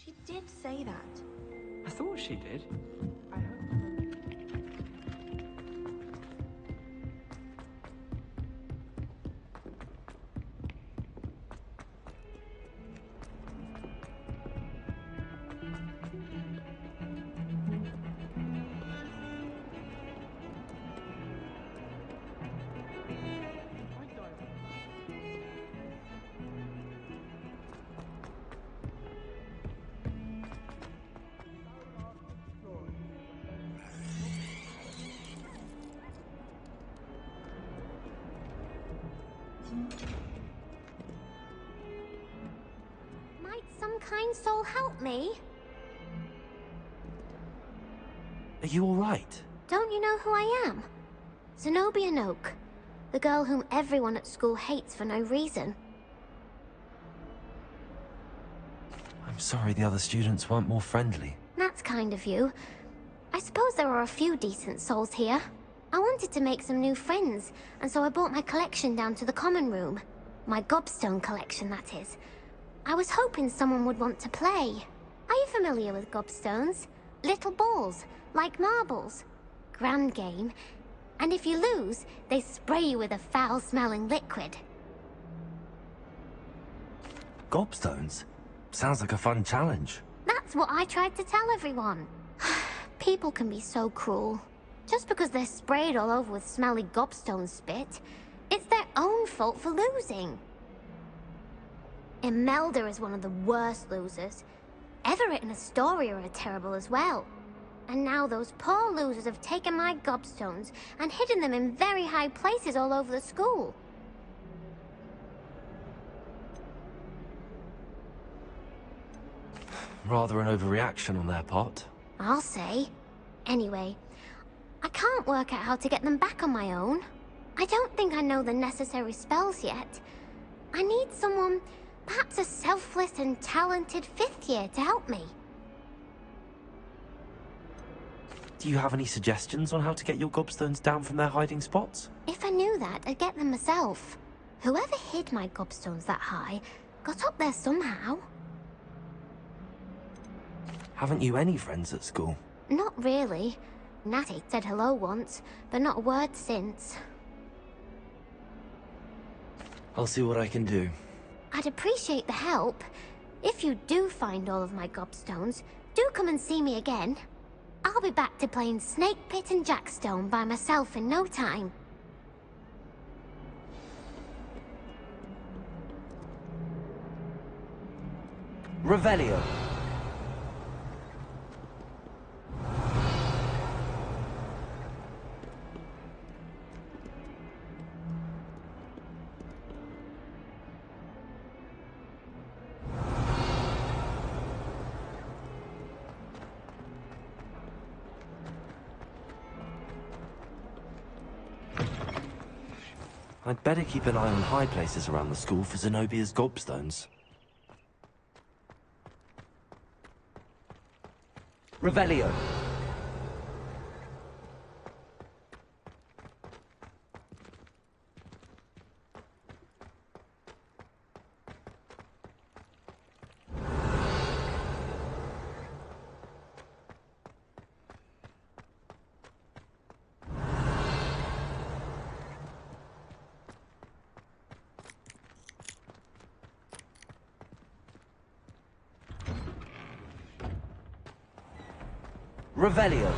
She did say that. I thought she did. I hope. Might some kind soul help me? Are you all right? Don't you know who I am? Zenobia Noak, the girl whom everyone at school hates for no reason. I'm sorry the other students weren't more friendly. That's kind of you. I suppose there are a few decent souls here. I wanted to make some new friends, and so I brought my collection down to the common room. My gobstone collection, that is. I was hoping someone would want to play. Are you familiar with gobstones? Little balls, like marbles. Grand game. And if you lose, they spray you with a foul-smelling liquid. Gobstones? Sounds like a fun challenge. That's what I tried to tell everyone. People can be so cruel. Just because they're sprayed all over with smelly gobstone spit, it's their own fault for losing. Imelda is one of the worst losers. Everett and Astoria are terrible as well. And now those poor losers have taken my gobstones and hidden them in very high places all over the school. Rather an overreaction on their part. I'll say. Anyway, I can't work out how to get them back on my own. I don't think I know the necessary spells yet. I need someone, perhaps a selfless and talented 5th year to help me. Do you have any suggestions on how to get your gobstones down from their hiding spots? If I knew that, I'd get them myself. Whoever hid my gobstones that high got up there somehow. Haven't you any friends at school? Not really. Natty said hello once, but not a word since. I'll see what I can do. I'd appreciate the help. If you do find all of my gobstones, do come and see me again. I'll be back to playing Snake Pit and Jackstone by myself in no time. Revelio. I'd better keep an eye on high places around the school for Zenobia's gobstones. Revelio. Revelio.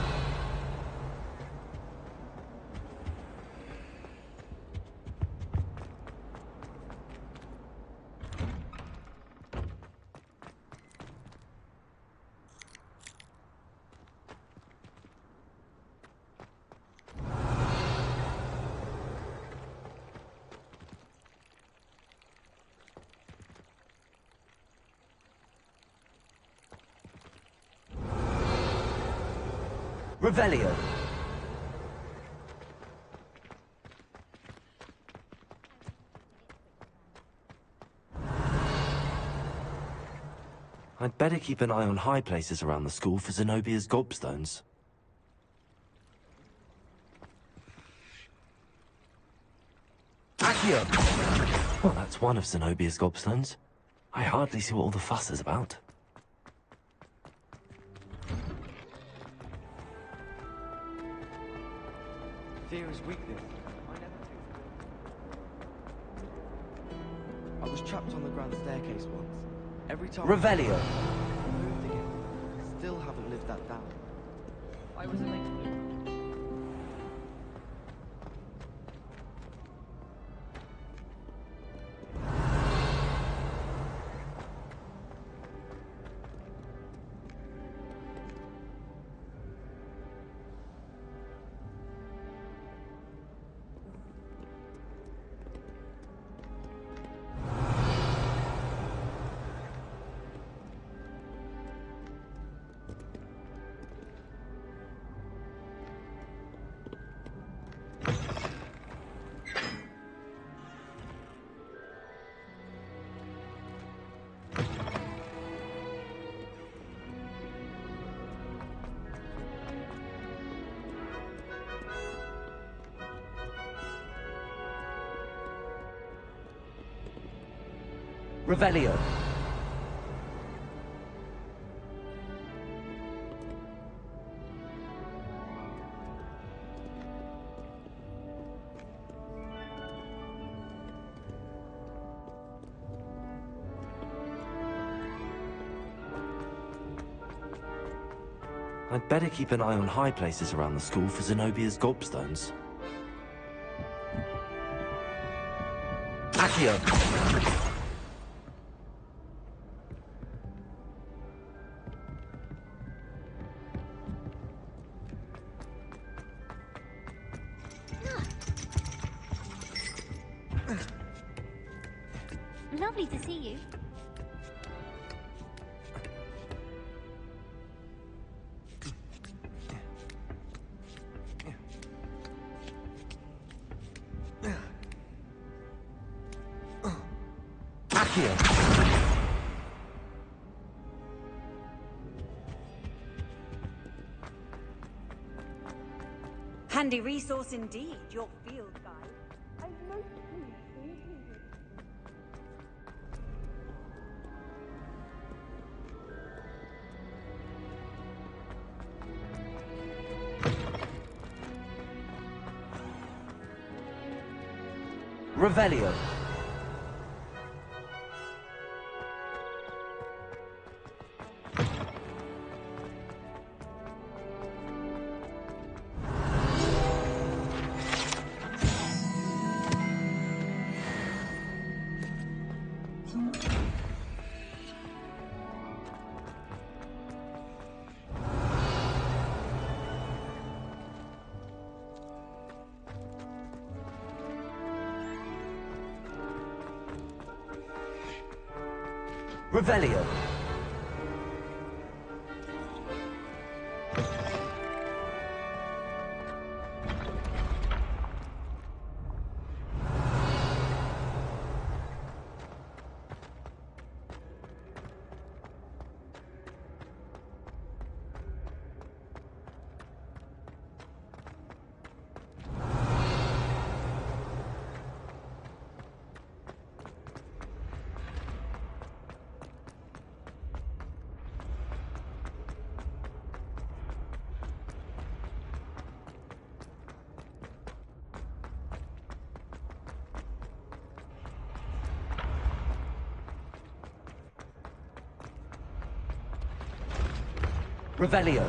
Revelio. I'd better keep an eye on high places around the school for Zenobia's gobstones. Accio! Well, that's one of Zenobia's gobstones. I hardly see what all the fuss is about. Fear is weakness. I was trapped on the grand staircase once. Every time Revelio! I moved again. Still haven't lived that down. I was a late bloomer. Revelio! I'd better keep an eye on high places around the school for Zenobia's gobstones. Accio! Lovely to see you. Accio! Handy resource indeed, your field guide. I'm most pleased to meet you. Revelio! Revelio! Revelio!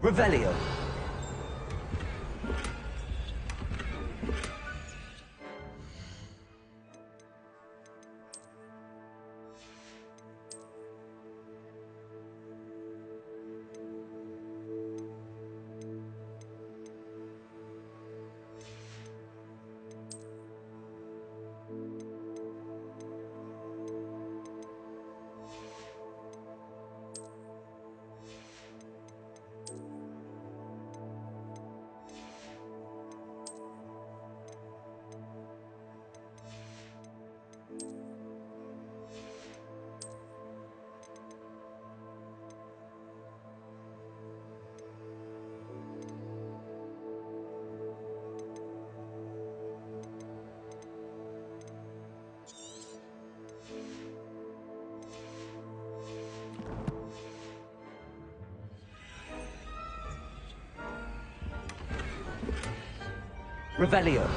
Revelio. Revelio.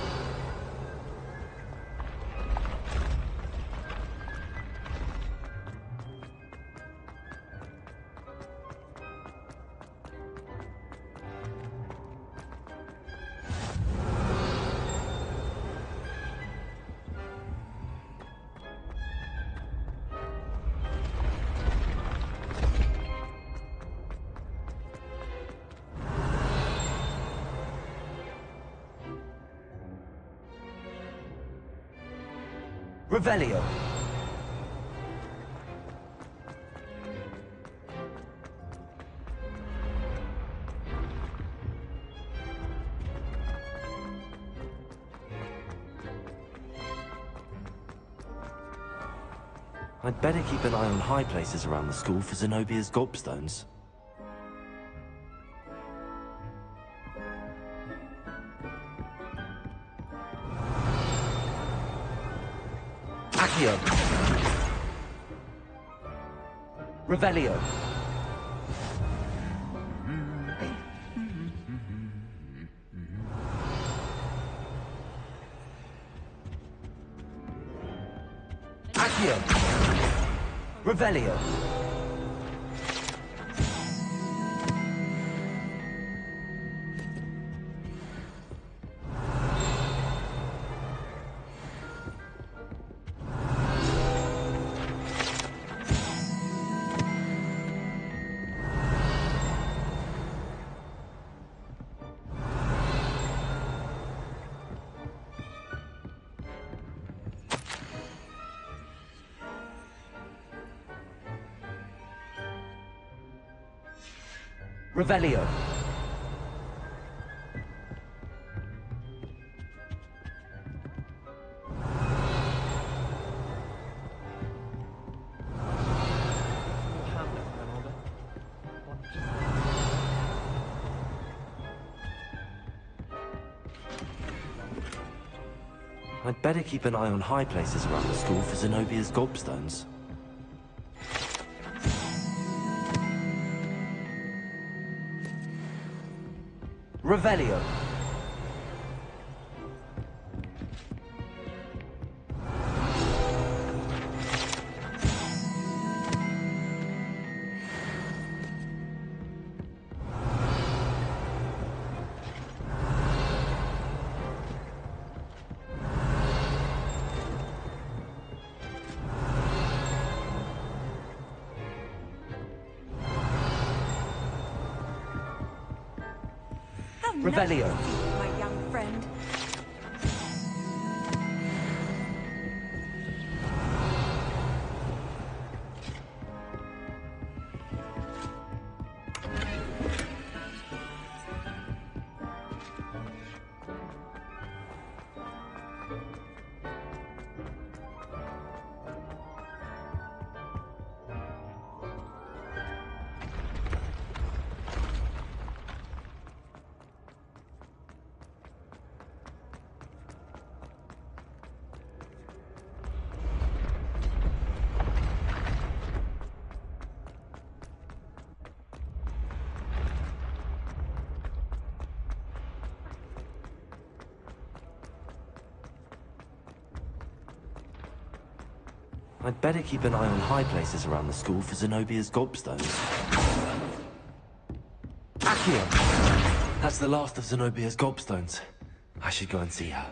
Revelio. I'd better keep an eye on high places around the school for Zenobia's gobstones. Accio. Revelio. Accio. Revelio. Revelio. I'd better keep an eye on high places around the school for Zenobia's gobstones. Revelio. Revelio. My young friend. I'd better keep an eye on high places around the school for Zenobia's gobstones. Accio. That's the last of Zenobia's gobstones. I should go and see her.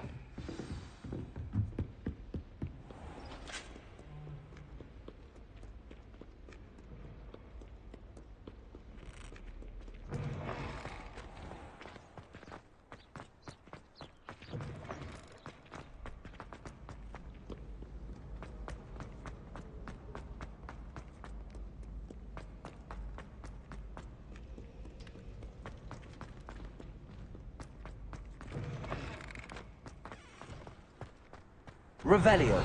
Revelio.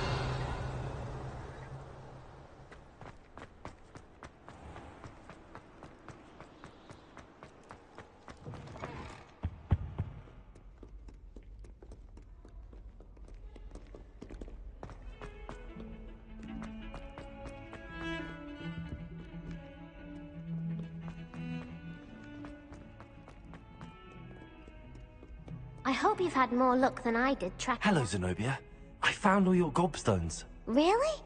I hope you've had more luck than I did tracking. Hello, Zenobia. I found all your gobstones. Really?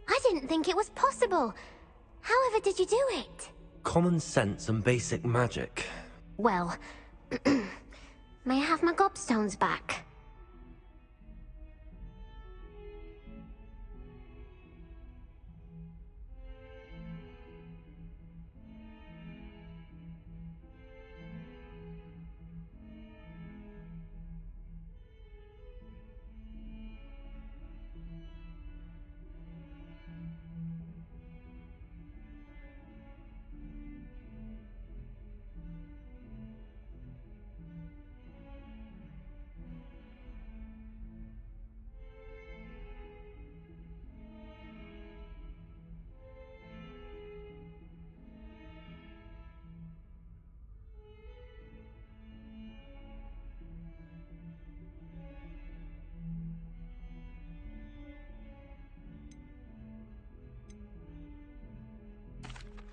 I didn't think it was possible. However did you do it? Common sense and basic magic. Well, may I have my gobstones back?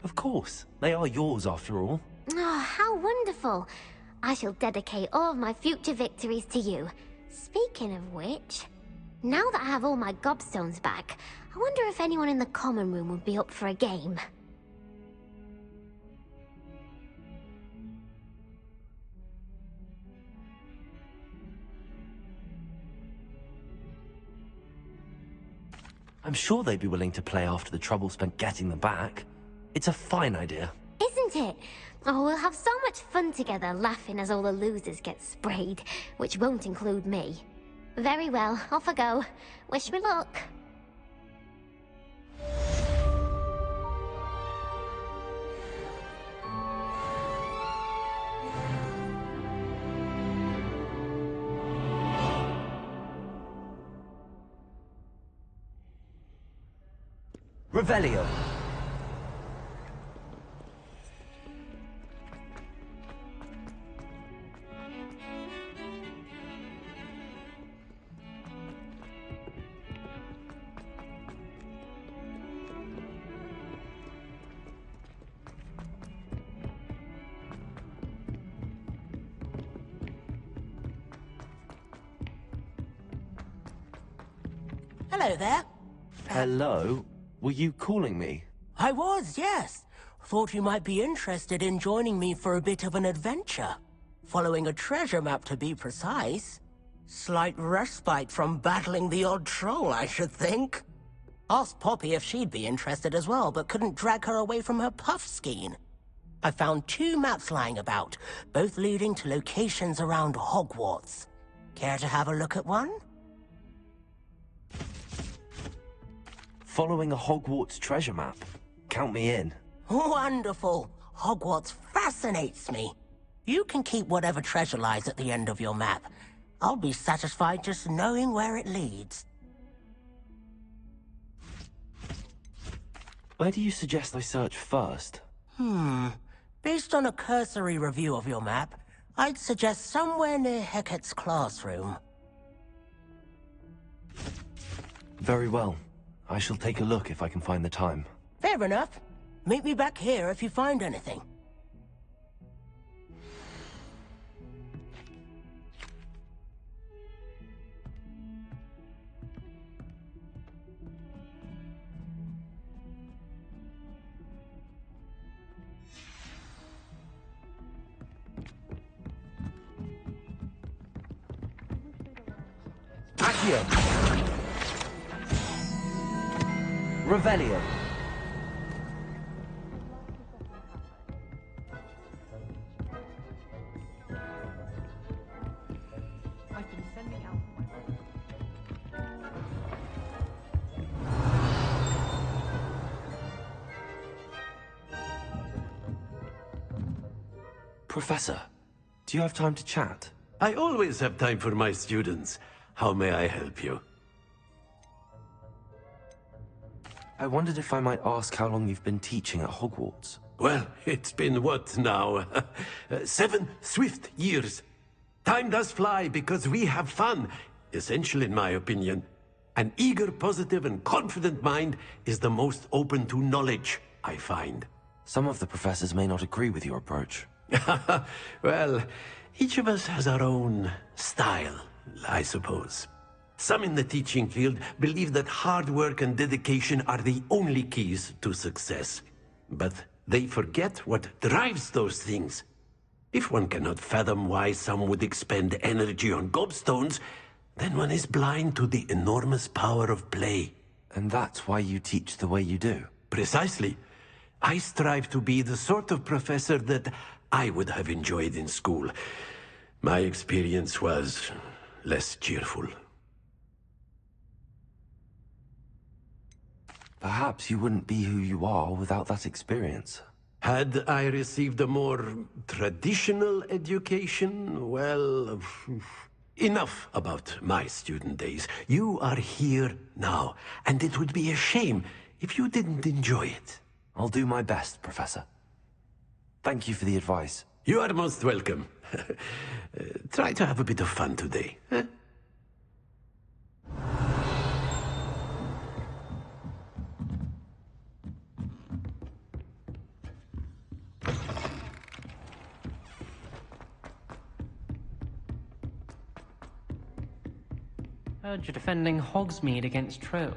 Of course. They are yours after all. Oh, how wonderful. I shall dedicate all of my future victories to you. Speaking of which, now that I have all my gobstones back, I wonder if anyone in the common room would be up for a game. I'm sure they'd be willing to play after the trouble spent getting them back. It's a fine idea. Isn't it? Oh, we'll have so much fun together, laughing as all the losers get sprayed, which won't include me. Very well, off I go. Wish me luck. Revelio. Hello there. Hello? Were you calling me? I was, yes. Thought you might be interested in joining me for a bit of an adventure. Following a treasure map, to be precise. Slight respite from battling the odd troll, I should think. Asked Poppy if she'd be interested as well, but couldn't drag her away from her puff skein. I found 2 maps lying about, both leading to locations around Hogwarts. Care to have a look at one? Following a Hogwarts treasure map. Count me in. Wonderful. Hogwarts fascinates me. You can keep whatever treasure lies at the end of your map. I'll be satisfied just knowing where it leads. Where do you suggest I search first? Based on a cursory review of your map, I'd suggest somewhere near Hecat's classroom. Very well. I shall take a look if I can find the time. Fair enough. Meet me back here if you find anything. Accio. Revelio. I've been sending out my Professor, do you have time to chat? I always have time for my students. How may I help you? I wondered if I might ask how long you've been teaching at Hogwarts. Well, it's been what now? 7 swift years. Time does fly because we have fun, essential in my opinion. An eager, positive, and confident mind is the most open to knowledge, I find. Some of the professors may not agree with your approach. Well, each of us has our own style, I suppose. Some in the teaching field believe that hard work and dedication are the only keys to success. But they forget what drives those things. If one cannot fathom why some would expend energy on gobstones, then one is blind to the enormous power of play. And that's why you teach the way you do? Precisely. I strive to be the sort of professor that I would have enjoyed in school. My experience was less cheerful. Perhaps you wouldn't be who you are without that experience. Had I received a more traditional education, well, enough about my student days. You are here now, and it would be a shame if you didn't enjoy it. I'll do my best, Professor. Thank you for the advice. You are most welcome. Try to have a bit of fun today. Huh? Heard you're defending Hogsmeade against trolls.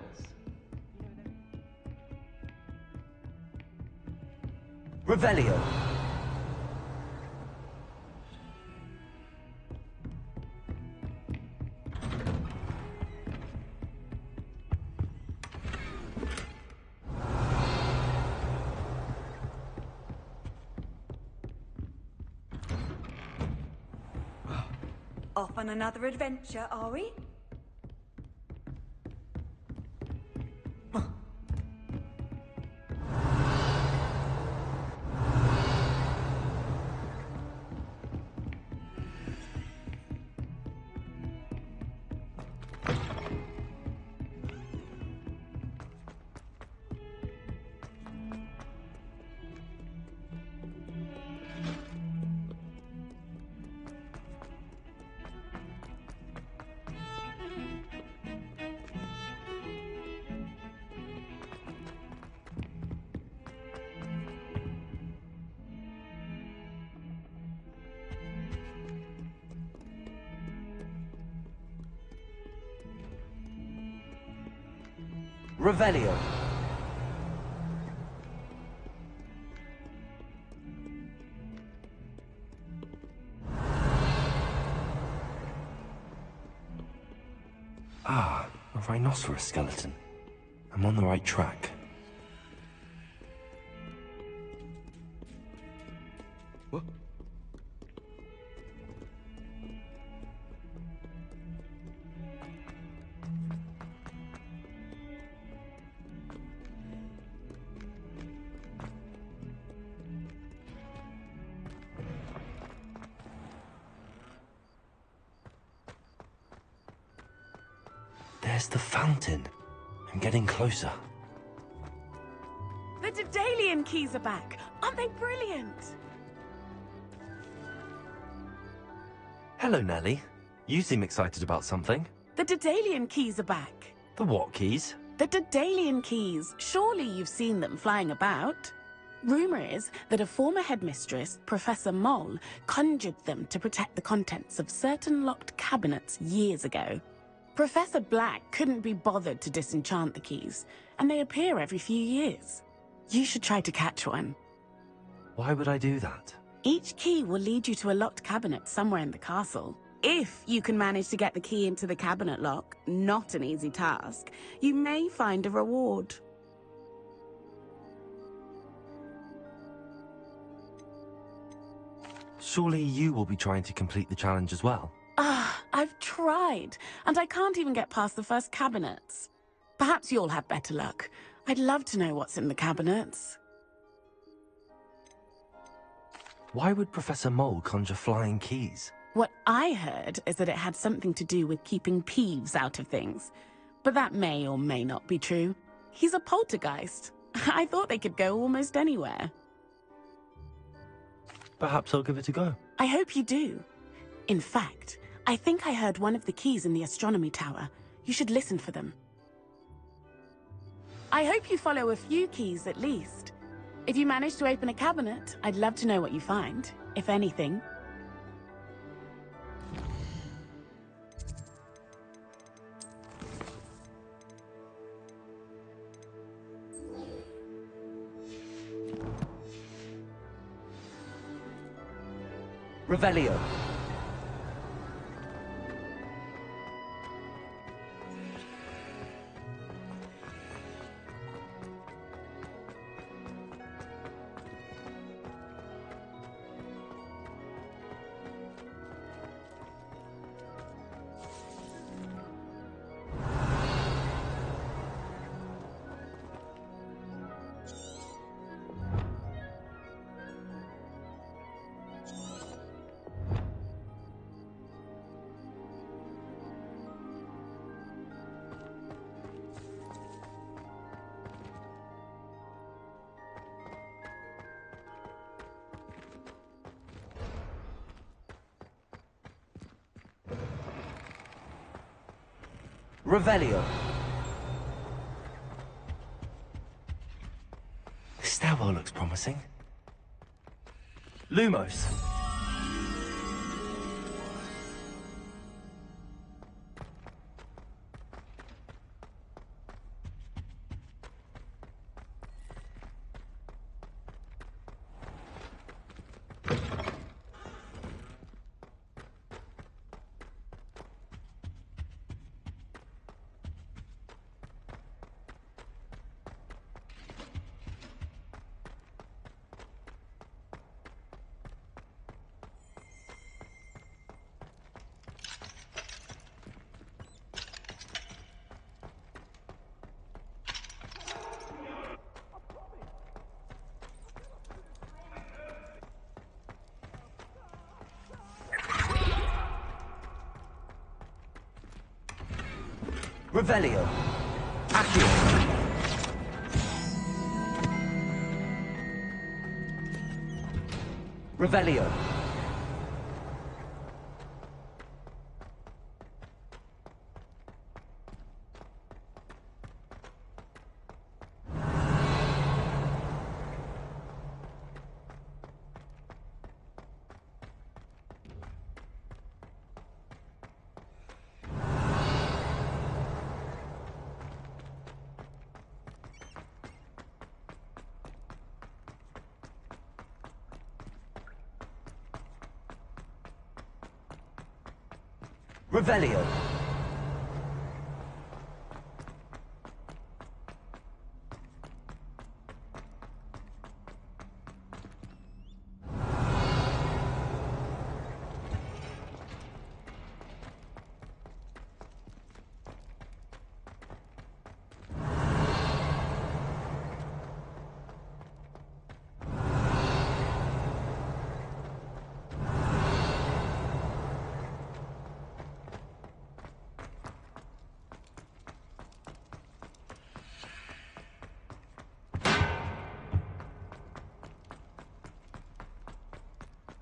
Revelio. Off on another adventure, are we? Revelio. Ah, a rhinoceros skeleton. I'm on the right track. What? There's the fountain. I'm getting closer. The Daedalian keys are back. Aren't they brilliant? Hello, Nellie. You seem excited about something. The Daedalian keys are back. The what keys? The Daedalian keys. Surely you've seen them flying about. Rumor is that a former headmistress, Professor Moll, conjured them to protect the contents of certain locked cabinets years ago. Professor Black couldn't be bothered to disenchant the keys, and they appear every few years. You should try to catch one. Why would I do that? Each key will lead you to a locked cabinet somewhere in the castle. If you can manage to get the key into the cabinet lock, not an easy task, you may find a reward. Surely you will be trying to complete the challenge as well. I've tried, and I can't even get past the first cabinets. Perhaps you'll have better luck. I'd love to know what's in the cabinets. Why would Professor Mole conjure flying keys? What I heard is that it had something to do with keeping Peeves out of things. But that may or may not be true. He's a poltergeist. I thought they could go almost anywhere. Perhaps I'll give it a go. I hope you do. In fact, I think I heard one of the keys in the astronomy tower. You should listen for them. I hope you follow a few keys at least. If you manage to open a cabinet, I'd love to know what you find, if anything. Revelio. Revelio. This stairwell looks promising. Lumos. Revelio. Accio. Revelio. Revelio.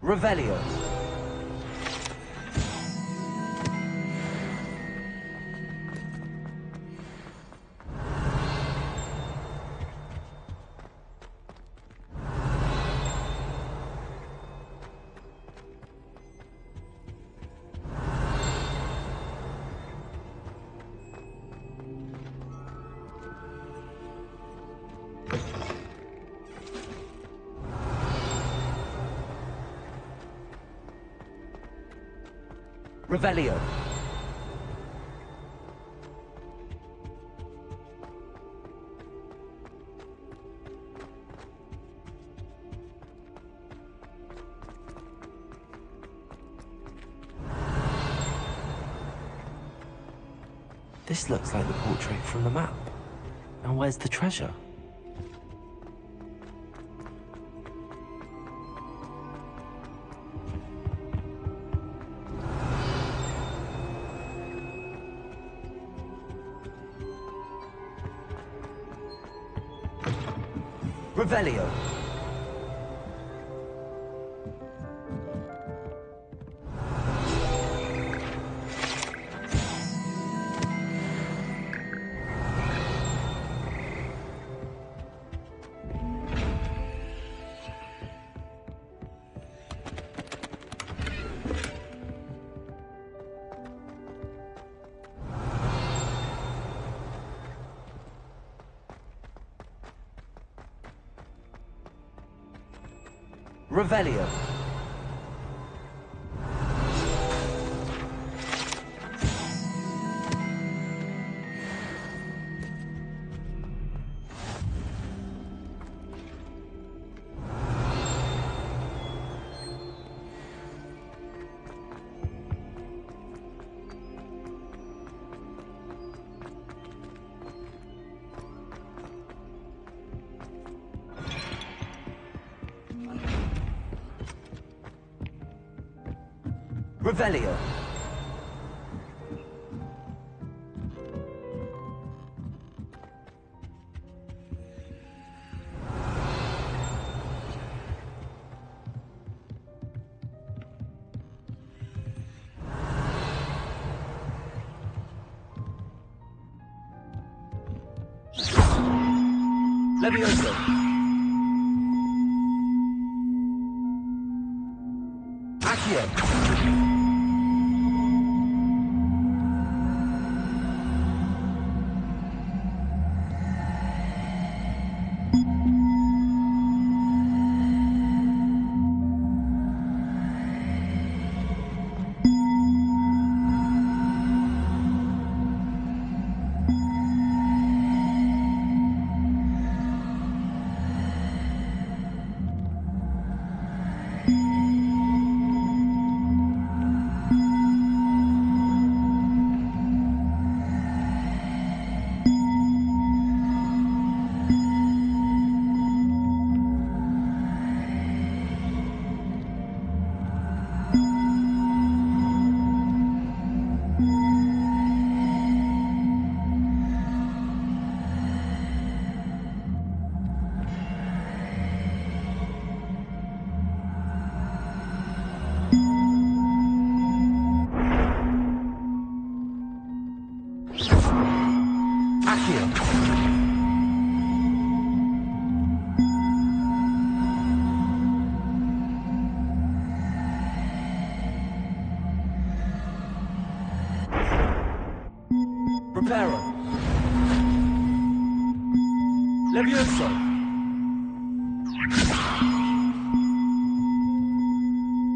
Revelio. Revelio. This looks like the portrait from the map. And where's the treasure? Revelio. Revelio. Revelio. Levioso. Accio. Reparo. Levioso.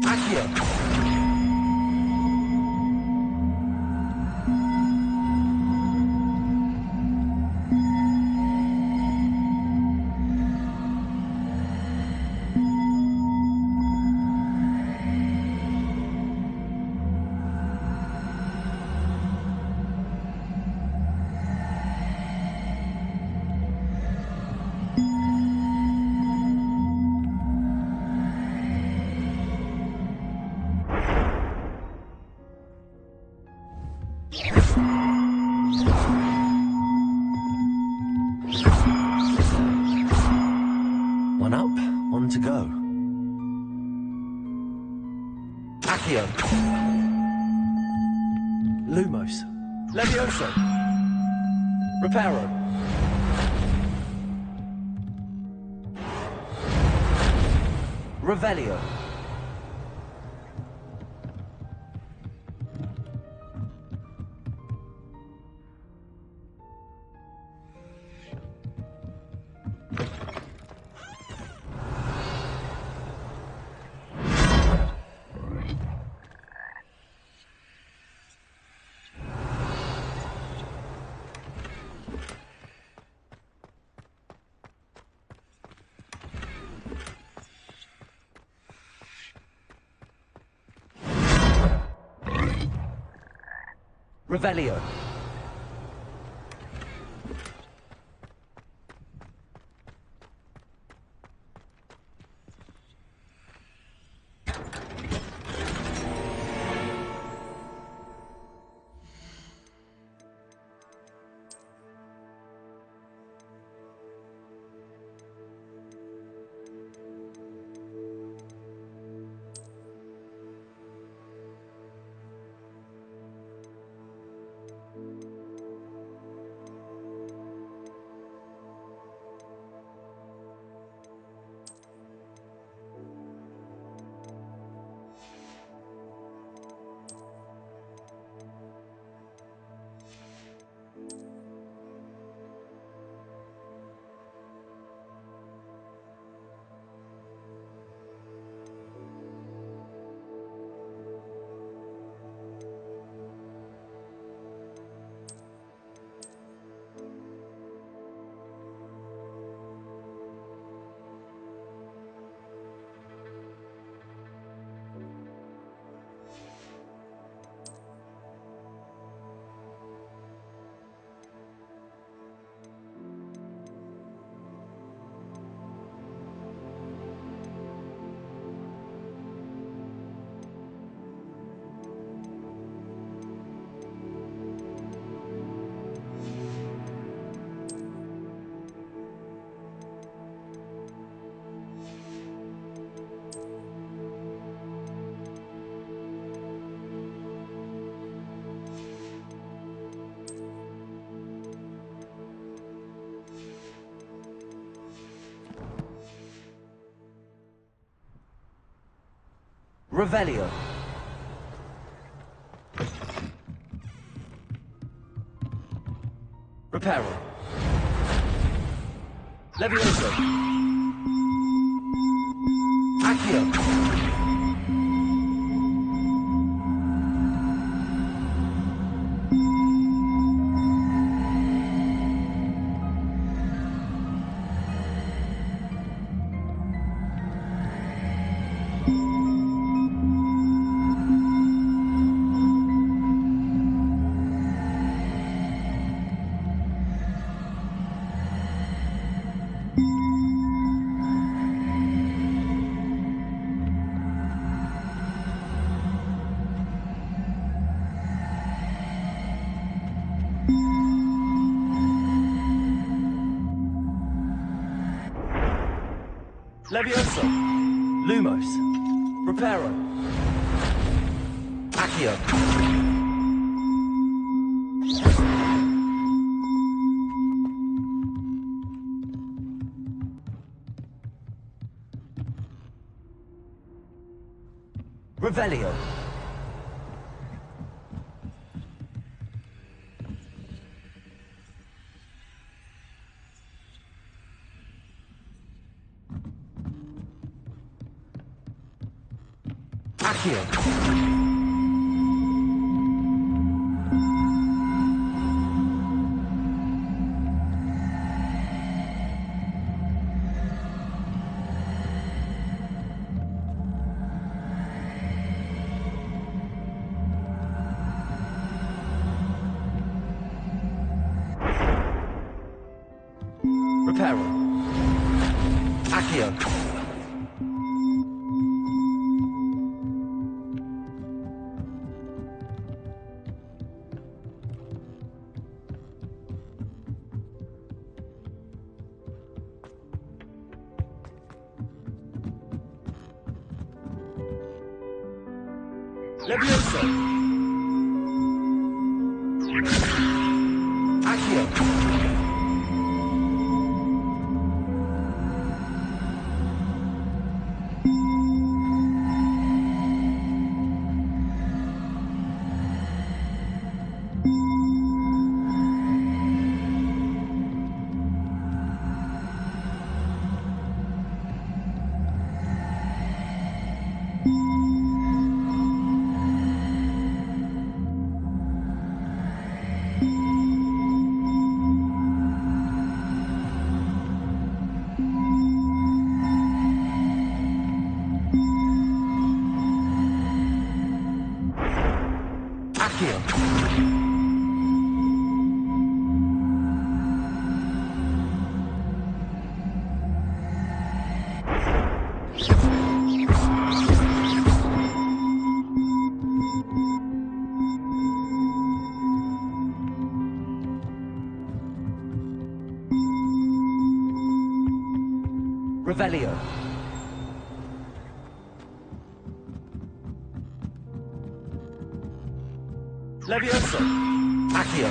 Accio. One up, one to go. Accio. Lumos. Levioso. Reparo. Revelio. Revelio. Revelio. Reparo. Levioso. Accio. Levioso. Lumos. Reparo. Accio. Revelio. Accio. Reparo. Accio. Levioso. Accio. Accio. Revelio. Levioso. Accio.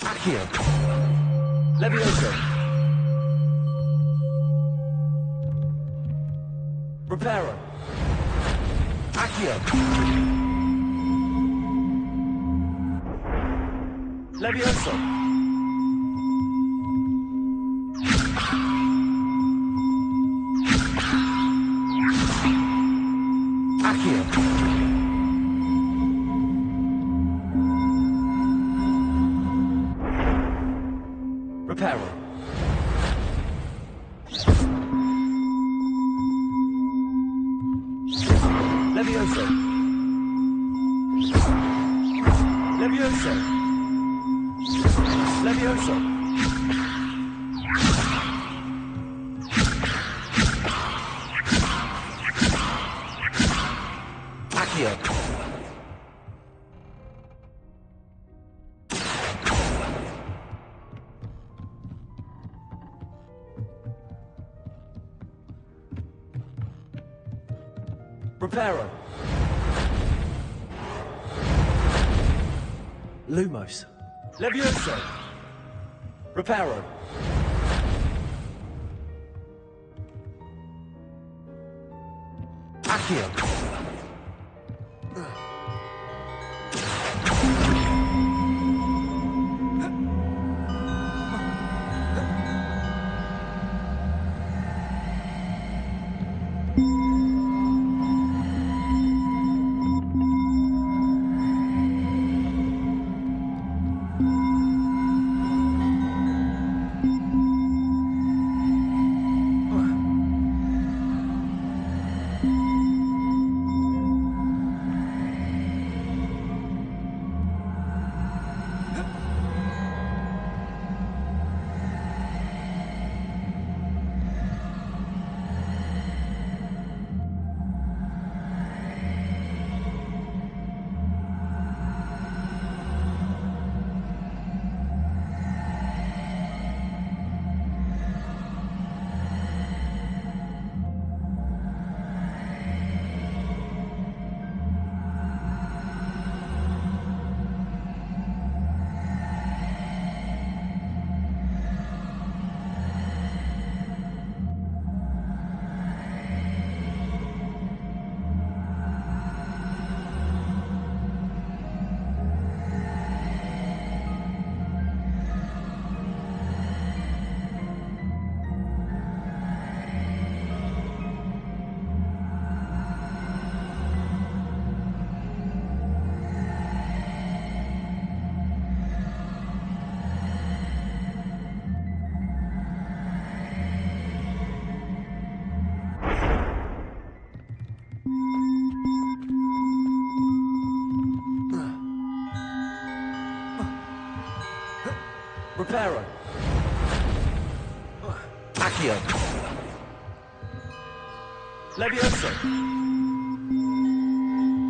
Accio. Levioso. Reparo. Accio. Levioso. Accio. Reparo. Levioso. Levioso. Levioso. Accio. Reparo. Lumos. Levioso. Reparo. Accio. Reparo. Accio. Levioso.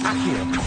Accio.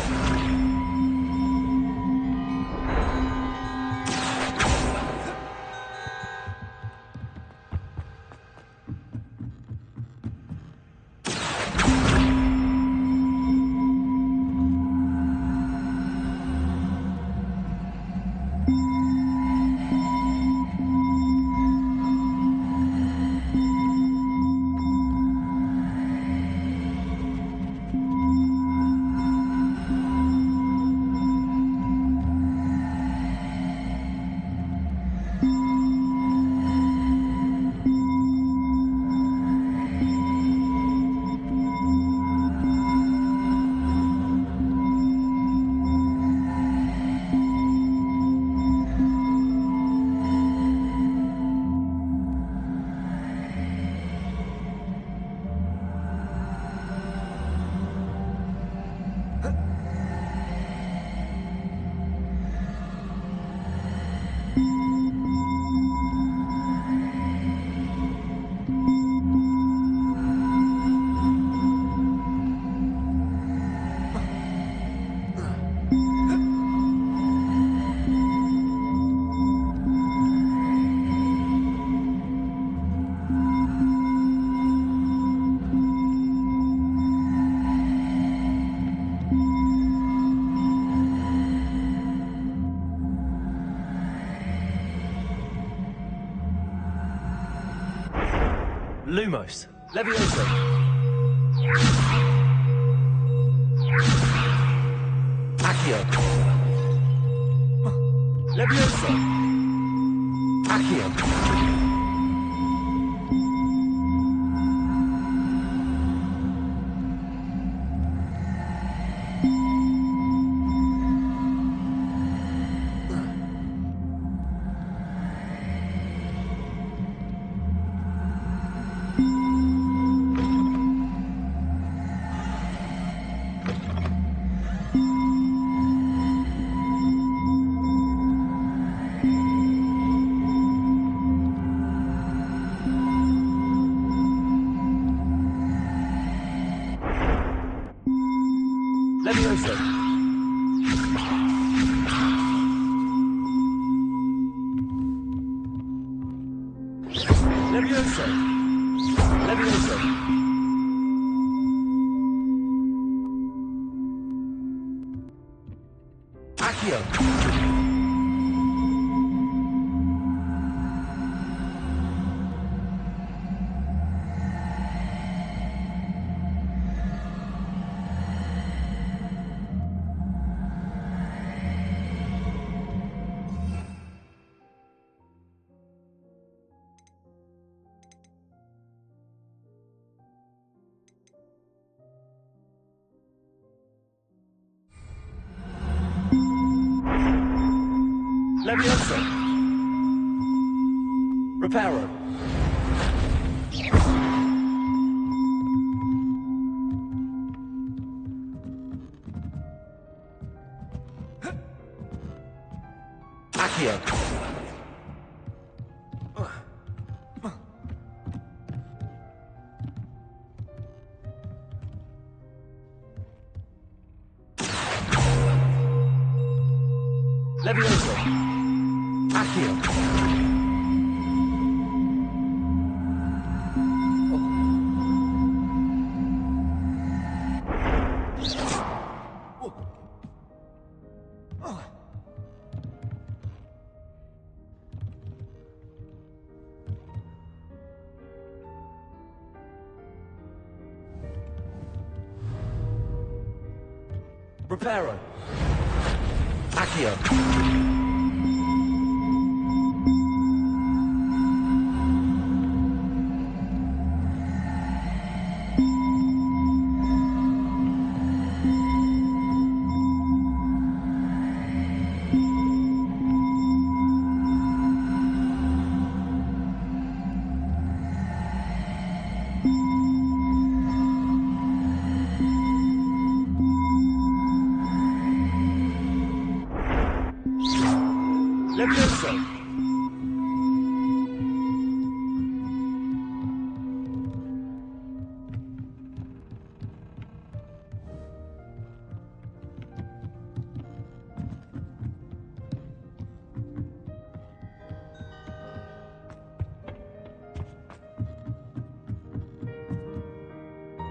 Lumos. Levioso. Accio. Levioso. Accio. Levioso. Levioso. Levioso. Accio. Levioso. Reparo. Accio. Levioso. Accio. Reparo. Accio. Levioso.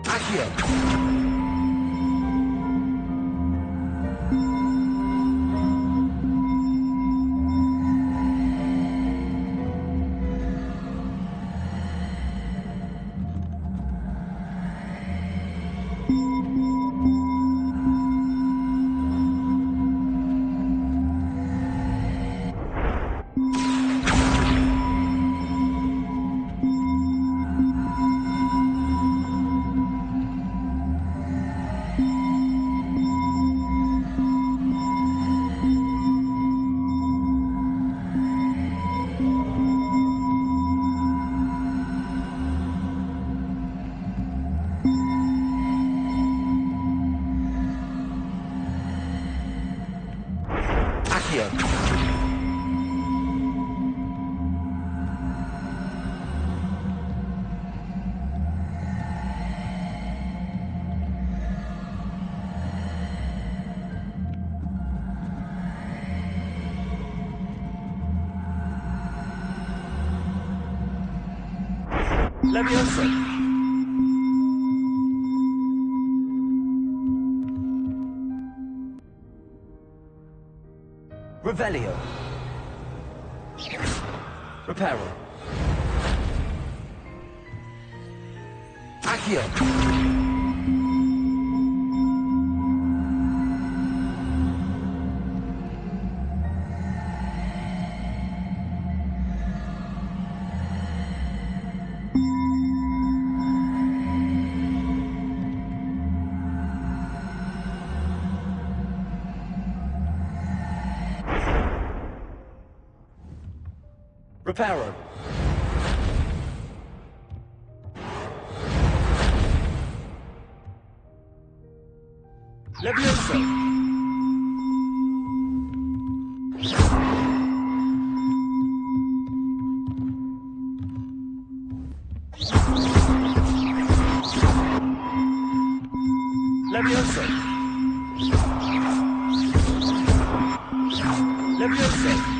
Accio. Accio. Levioso. Revelio. Reparo. Accio. Reparo. Levioso. Levioso. Levioso.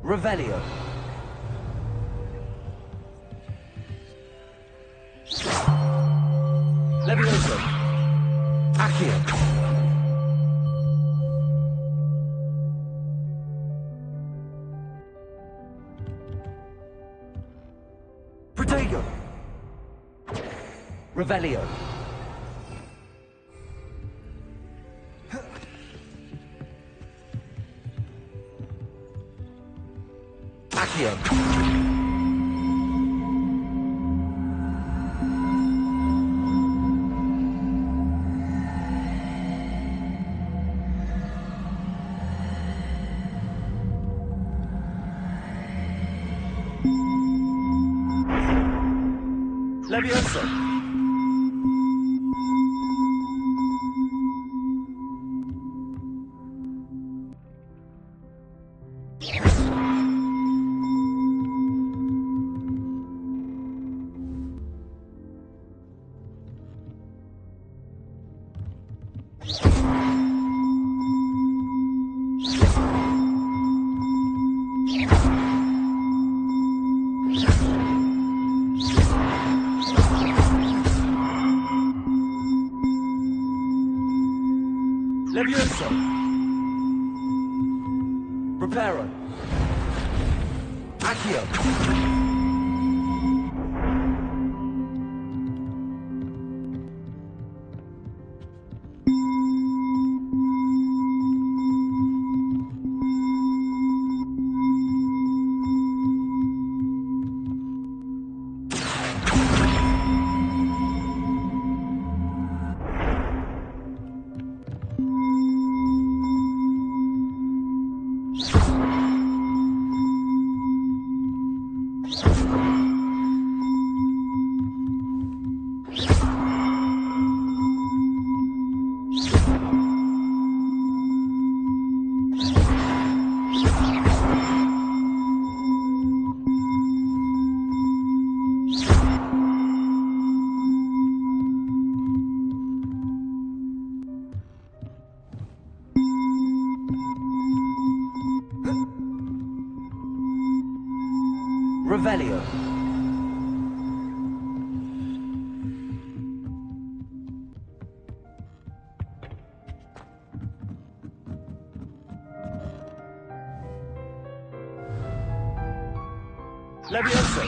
Revelio. Levioso. Accio. Protego. Revelio. Accio. Levioso. Levioso. Reparo. Accio. Revelio. Levioso.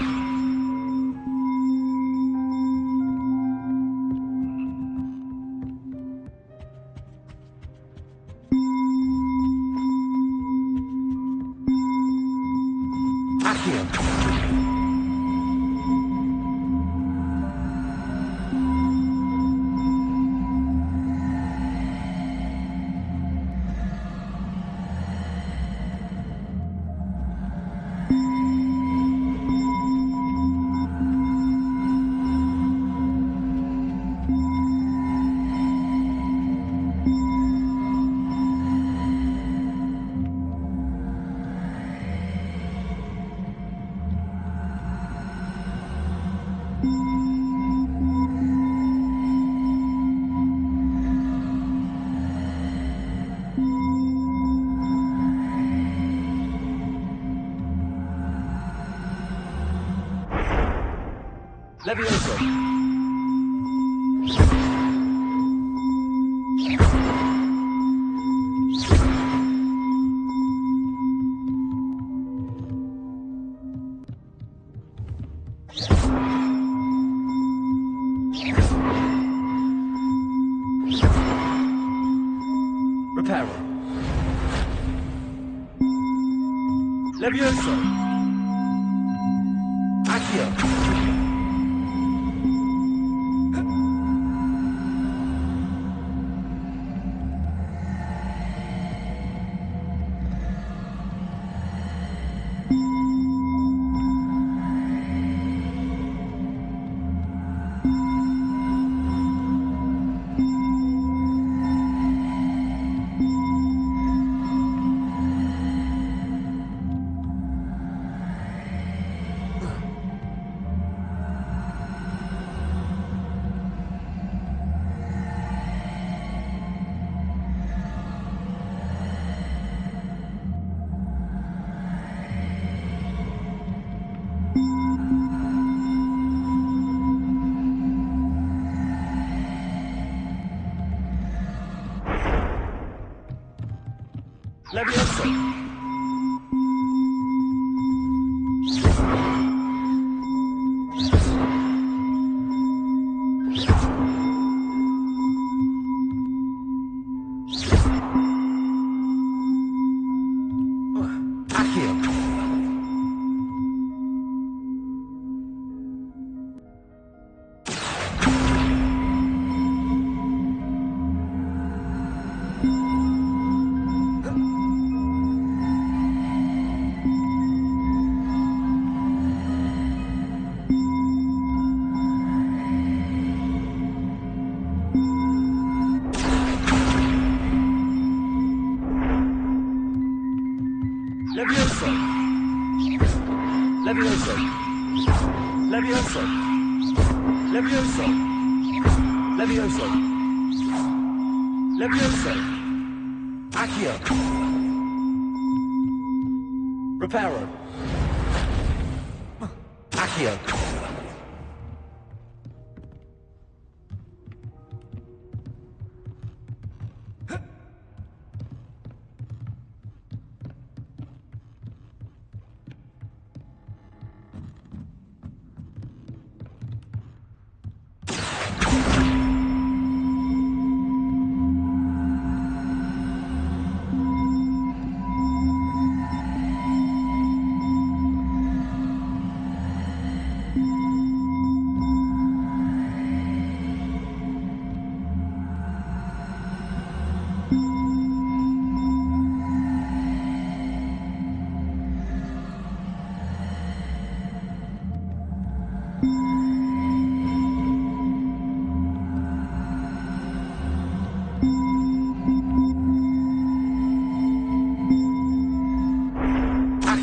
Accio. Levioso. Reparo. Levioso. Accio. Levioso. Accio. Levioso. Levioso. Levioso. Levioso. Levioso. Levioso. Accio. Reparo. Accio.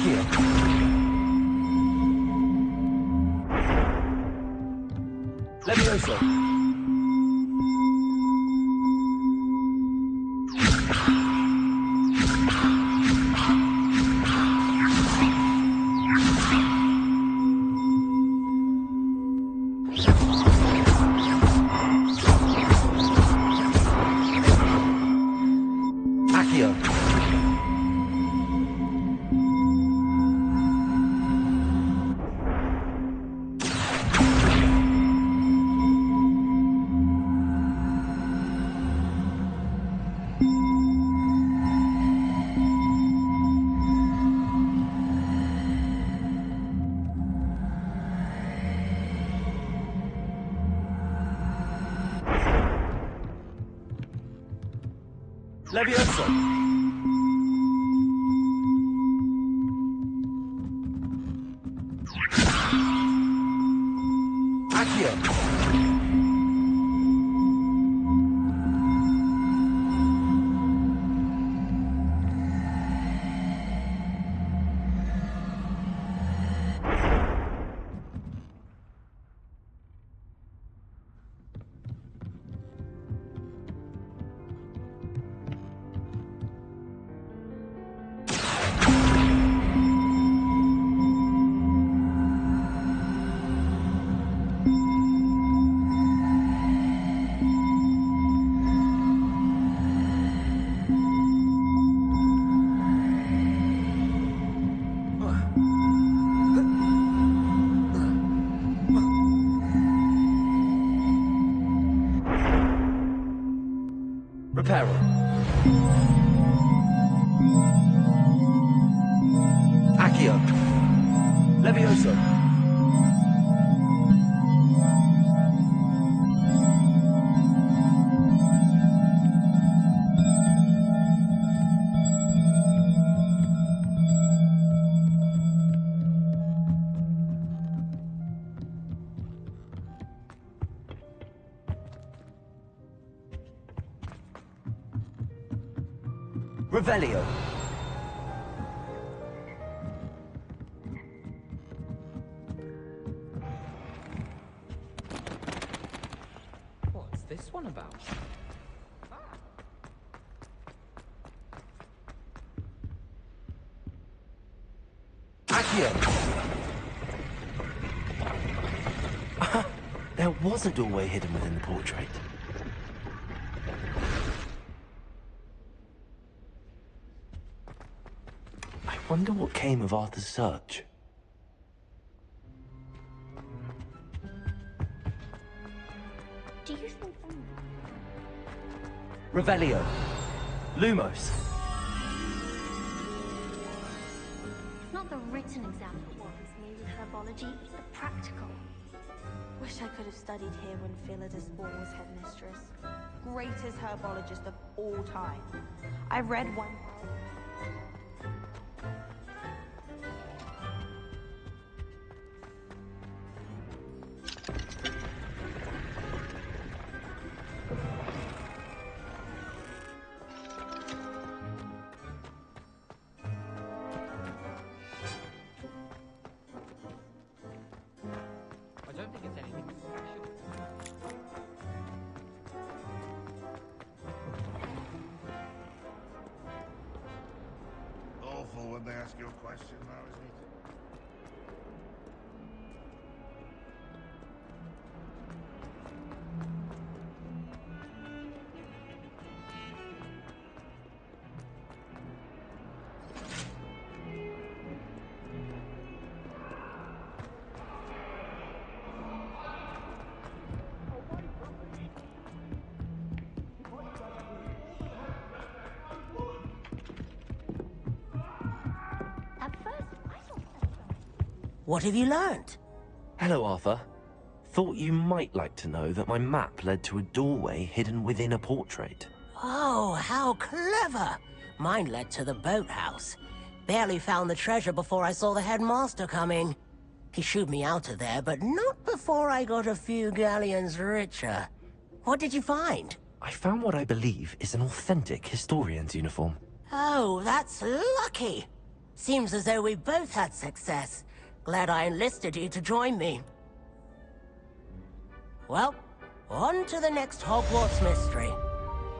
Accio. Levioso. Accio. Levioso. Accio. Accio. Levioso. Revelio. What's this one about? Accio. There was a doorway hidden within the portrait. I wonder what came of Arthur's search. Do you think Revelio. Lumos. it's not the written exam that worries me with herbology, it's the practical. Wish I could have studied here when Philida Spore was headmistress. Greatest herbologist of all time. I read one. I don't think it's anything special. Awful when they ask you a question now, isn't it? At first, I thought that. What have you learned? Hello, Arthur. Thought you might like to know that my map led to a doorway hidden within a portrait. Oh, how clever! Mine led to the boathouse. Barely found the treasure before I saw the headmaster coming. He shooed me out of there, but not before I got a few galleons richer. What did you find? I found what I believe is an authentic historian's uniform. Oh, that's lucky. Seems as though we both had success. Glad I enlisted you to join me. Well, on to the next Hogwarts mystery.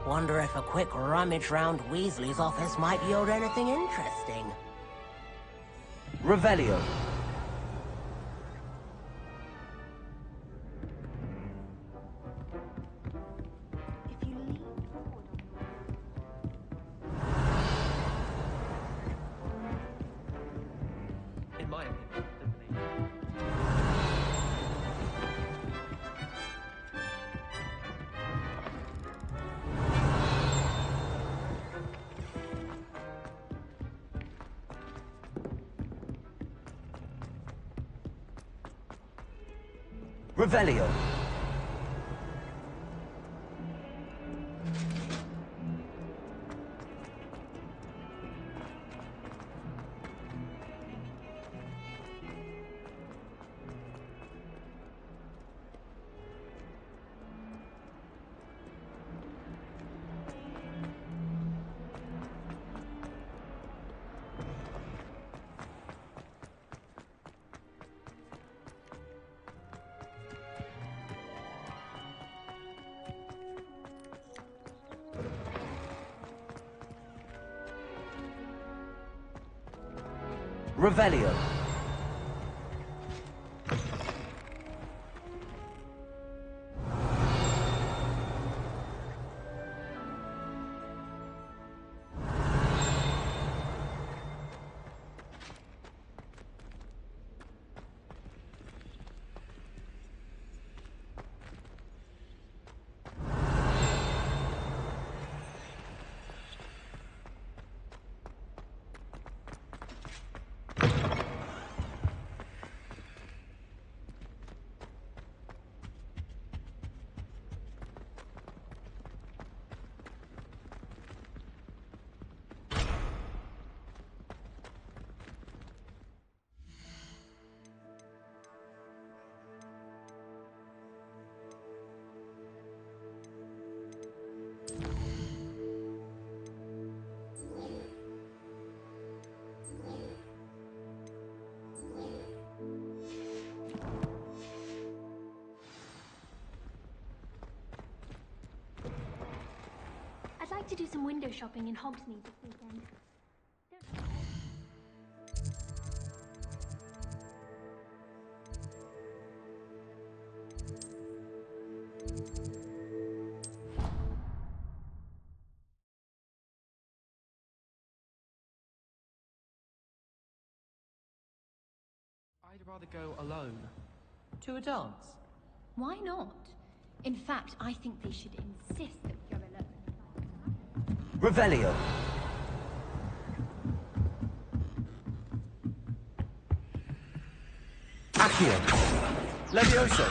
Wonder if a quick rummage round Weasley's office might yield anything interesting. Revelio. If you lean forward In my opinion, doesn't Revelio. Revelio. like to do some window shopping in Hogsmeade this weekend. I'd rather go alone. To a dance? Why not? In fact, I think they should insist that we go alone. Revelio. Accio. Levioso.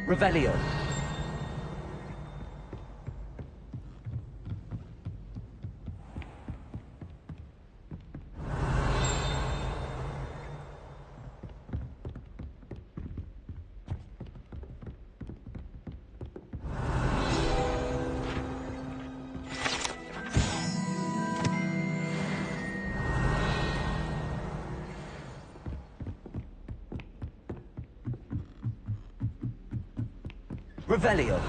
Revelio. Revelio.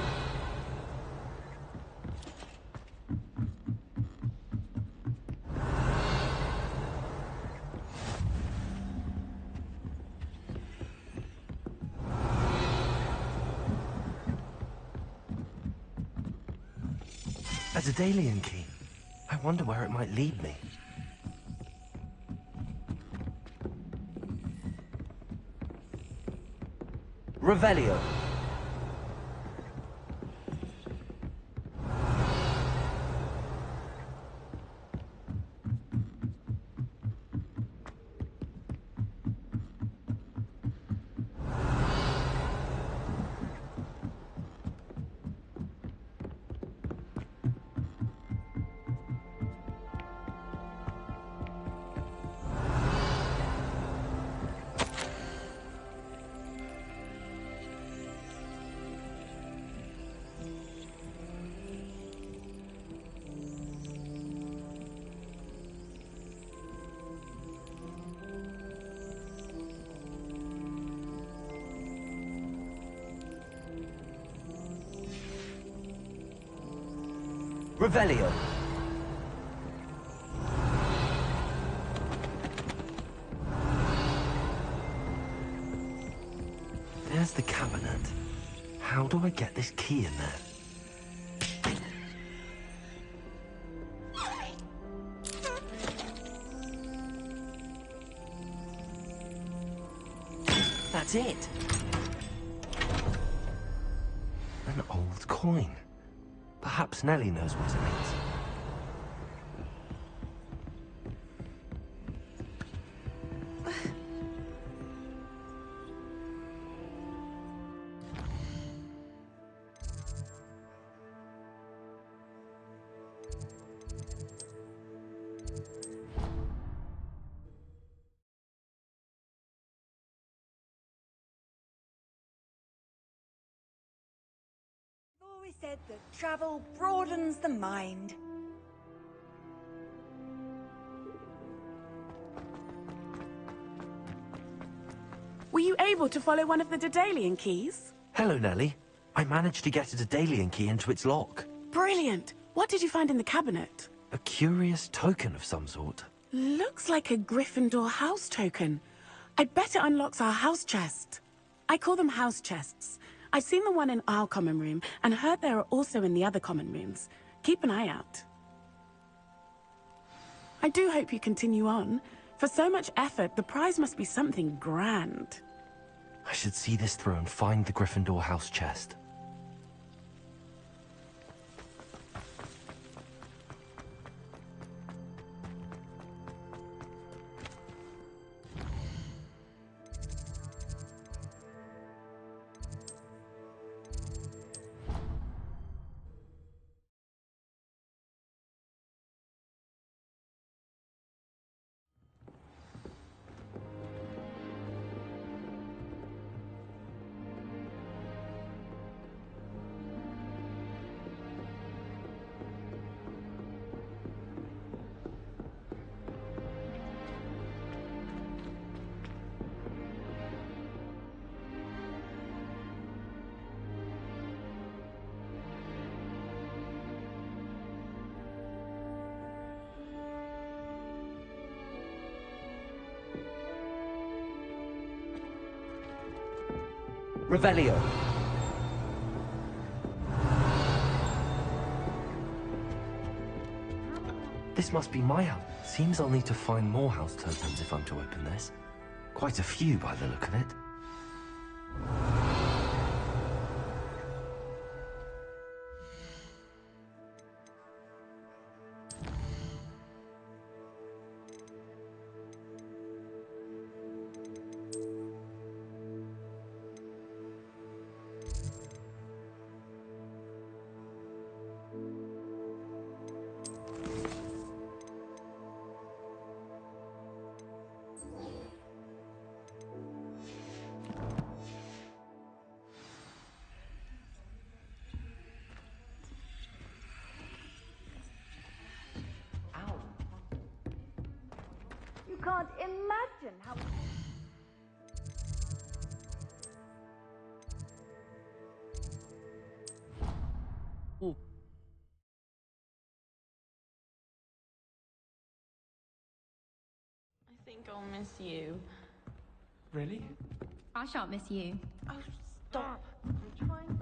A Daedalian key. I wonder where it might lead me. Revelio. Revelio. There's the cabinet. How do I get this key in there? That's it. An old coin. Perhaps Nellie knows what it means. Always said that travel broadens the mind. Were you able to follow one of the Daedalian keys? Hello, Nellie. I managed to get a Daedalian key into its lock. Brilliant! What did you find in the cabinet? A curious token of some sort. Looks like a Gryffindor house token. I bet it unlocks our house chest. I call them house chests. I've seen the one in our common room, and heard there are also in the other common rooms. Keep an eye out. I do hope you continue on. For so much effort, the prize must be something grand. I should see this through and find the Gryffindor house chest. Revelio. This must be my house. Seems I'll need to find more house tokens if I'm to open this. Quite a few by the look of it. You can't imagine how... I think I'll miss you. Really? I shan't miss you. Oh, stop. I'm trying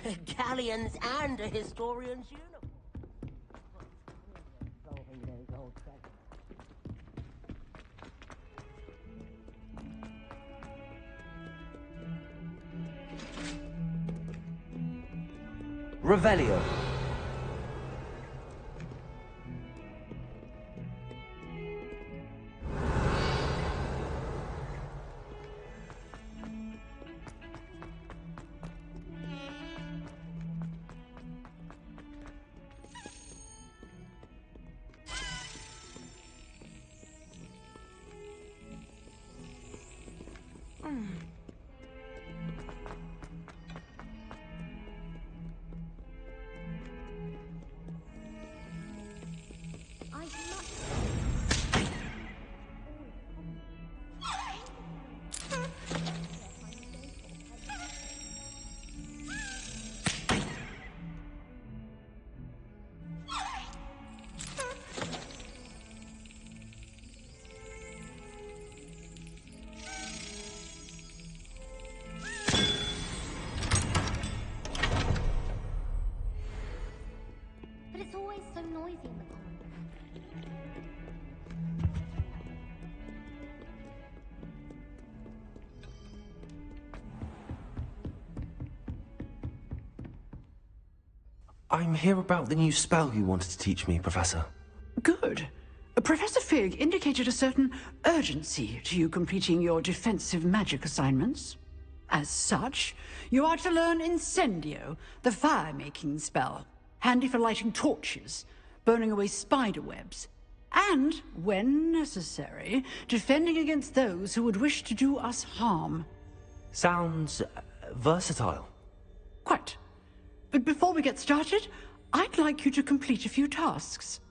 to... Galleons and a historian's uniform. Revelio. But it's always so noisy in the common room. I'm here about the new spell you wanted to teach me, Professor. Good. Professor Fig indicated a certain urgency to you completing your defensive magic assignments. As such, you are to learn Incendio, the fire-making spell, handy for lighting torches, burning away spider webs, and, when necessary, defending against those who would wish to do us harm. Sounds versatile. Quite. But before we get started, I'd like you to complete a few tasks.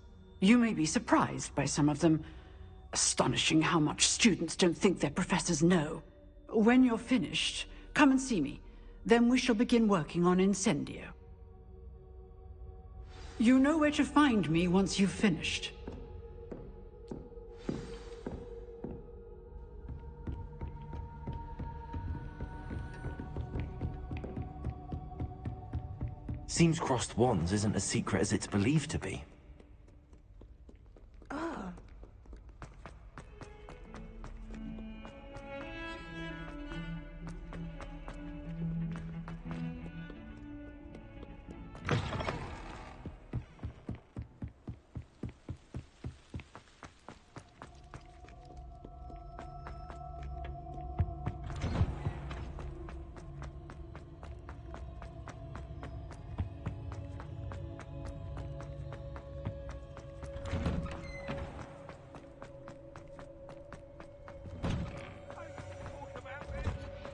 You may be surprised by some of them. Astonishing how much students don't think their professors know. When you're finished, come and see me. Then we shall begin working on Incendio. You know where to find me once you've finished. Seems crossed wands isn't as secret as it's believed to be.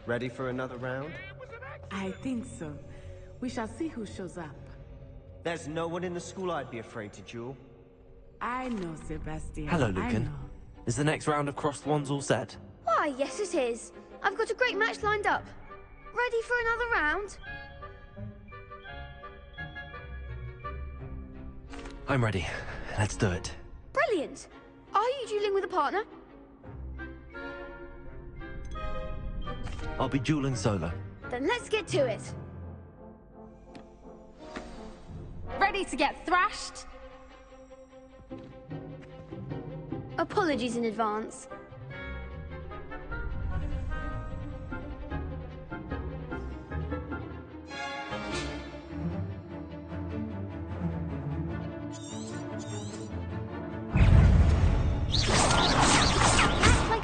Ready for another round? I think so. We shall see who shows up. There's no one in the school I'd be afraid to duel. I know, Sebastian. Hello, I Lucan. know. Is the next round of crossed wands all set? Why, yes it is. I've got a great match lined up. Ready for another round? I'm ready. Let's do it. Brilliant. Are you dueling with a partner? I'll be dueling solo. Then let's get to it. Ready to get thrashed? Apologies in advance.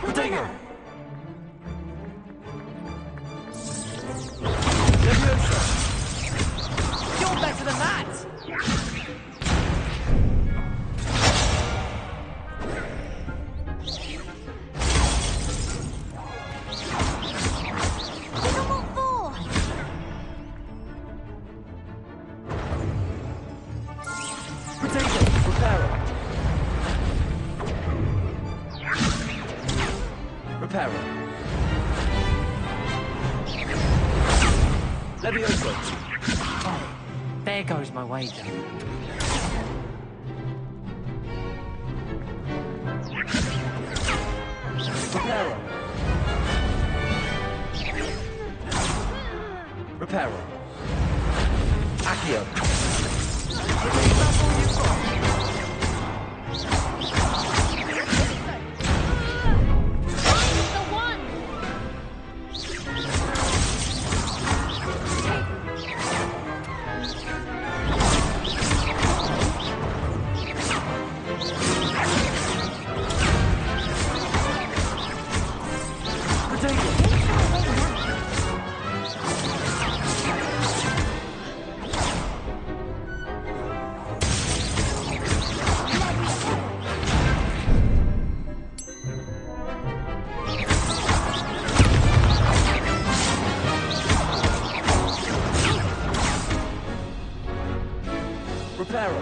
Potato! You're better than that! Potato! Reparo! Reparo! Levioso! Oh, there goes my wager. Reparo! Reparo! Accio! That's all you've got. The one! Reparo!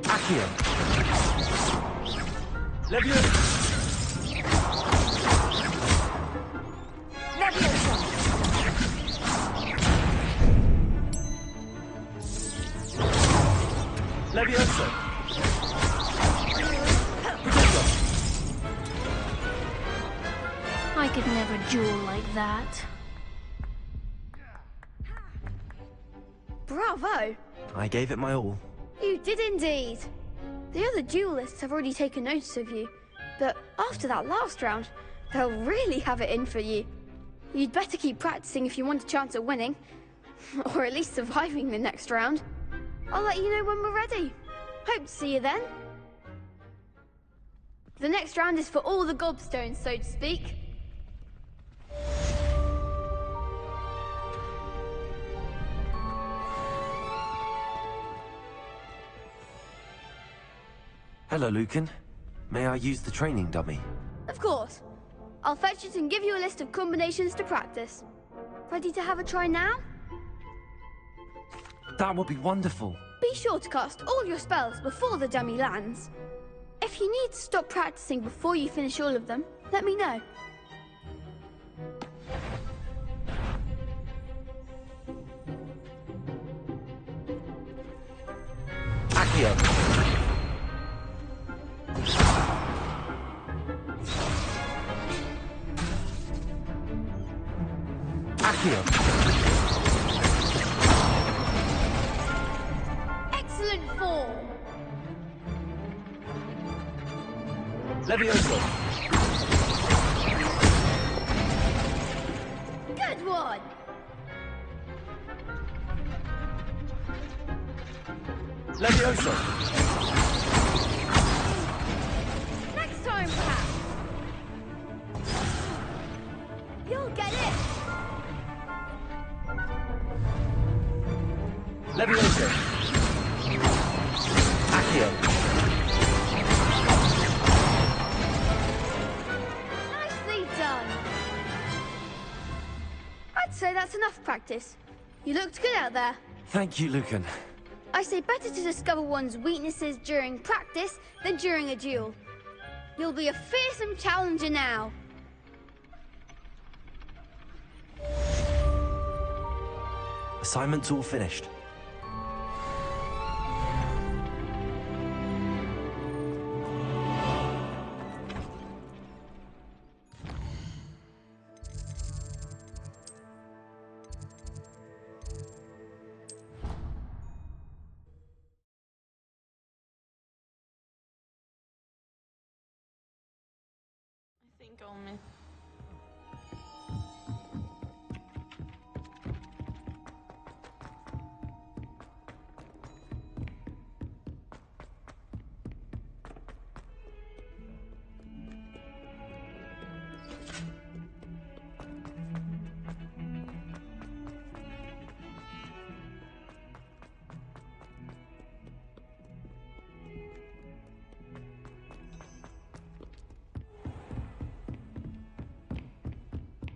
Accio! Levioso! Levioso! I could never duel like that. Bravo! I gave it my all. You did indeed. The other duelists have already taken notice of you, but after that last round, they'll really have it in for you. You'd better keep practicing if you want a chance at winning, or at least surviving the next round. I'll let you know when we're ready. Hope to see you then. The next round is for all the gobstones, so to speak. Hello, Lucan. May I use the training dummy? Of course. I'll fetch it and give you a list of combinations to practice. Ready to have a try now? That would be wonderful. Be sure to cast all your spells before the dummy lands. If you need to stop practicing before you finish all of them, let me know. Accio! Accio! Excellent form! Levioso! Good one! Levioso! Next time, perhaps. You'll get it! Levioso! Accio! Nicely done! I'd say that's enough practice. You looked good out there. Thank you, Lucan. I say better to discover one's weaknesses during practice than during a duel. You'll be a fearsome challenger now. Assignment's all finished. told me.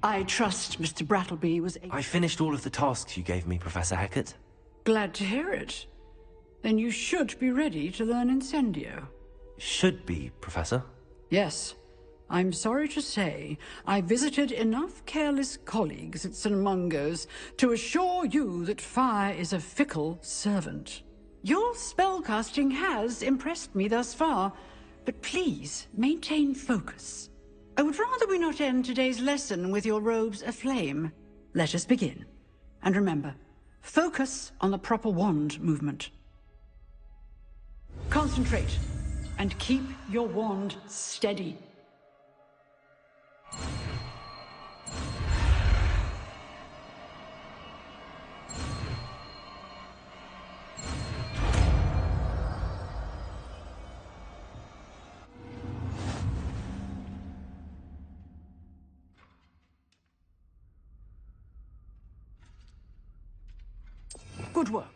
I trust Mr. Brattleby was able... I finished all of the tasks you gave me, Professor Hecat. Glad to hear it. Then you should be ready to learn Incendio. Should be, Professor. Yes. I'm sorry to say, I visited enough careless colleagues at St. Mungo's to assure you that fire is a fickle servant. Your spellcasting has impressed me thus far, but please maintain focus. I would rather we not end today's lesson with your robes aflame. Let us begin. And remember, focus on the proper wand movement. Concentrate, and keep your wand steady. Good work.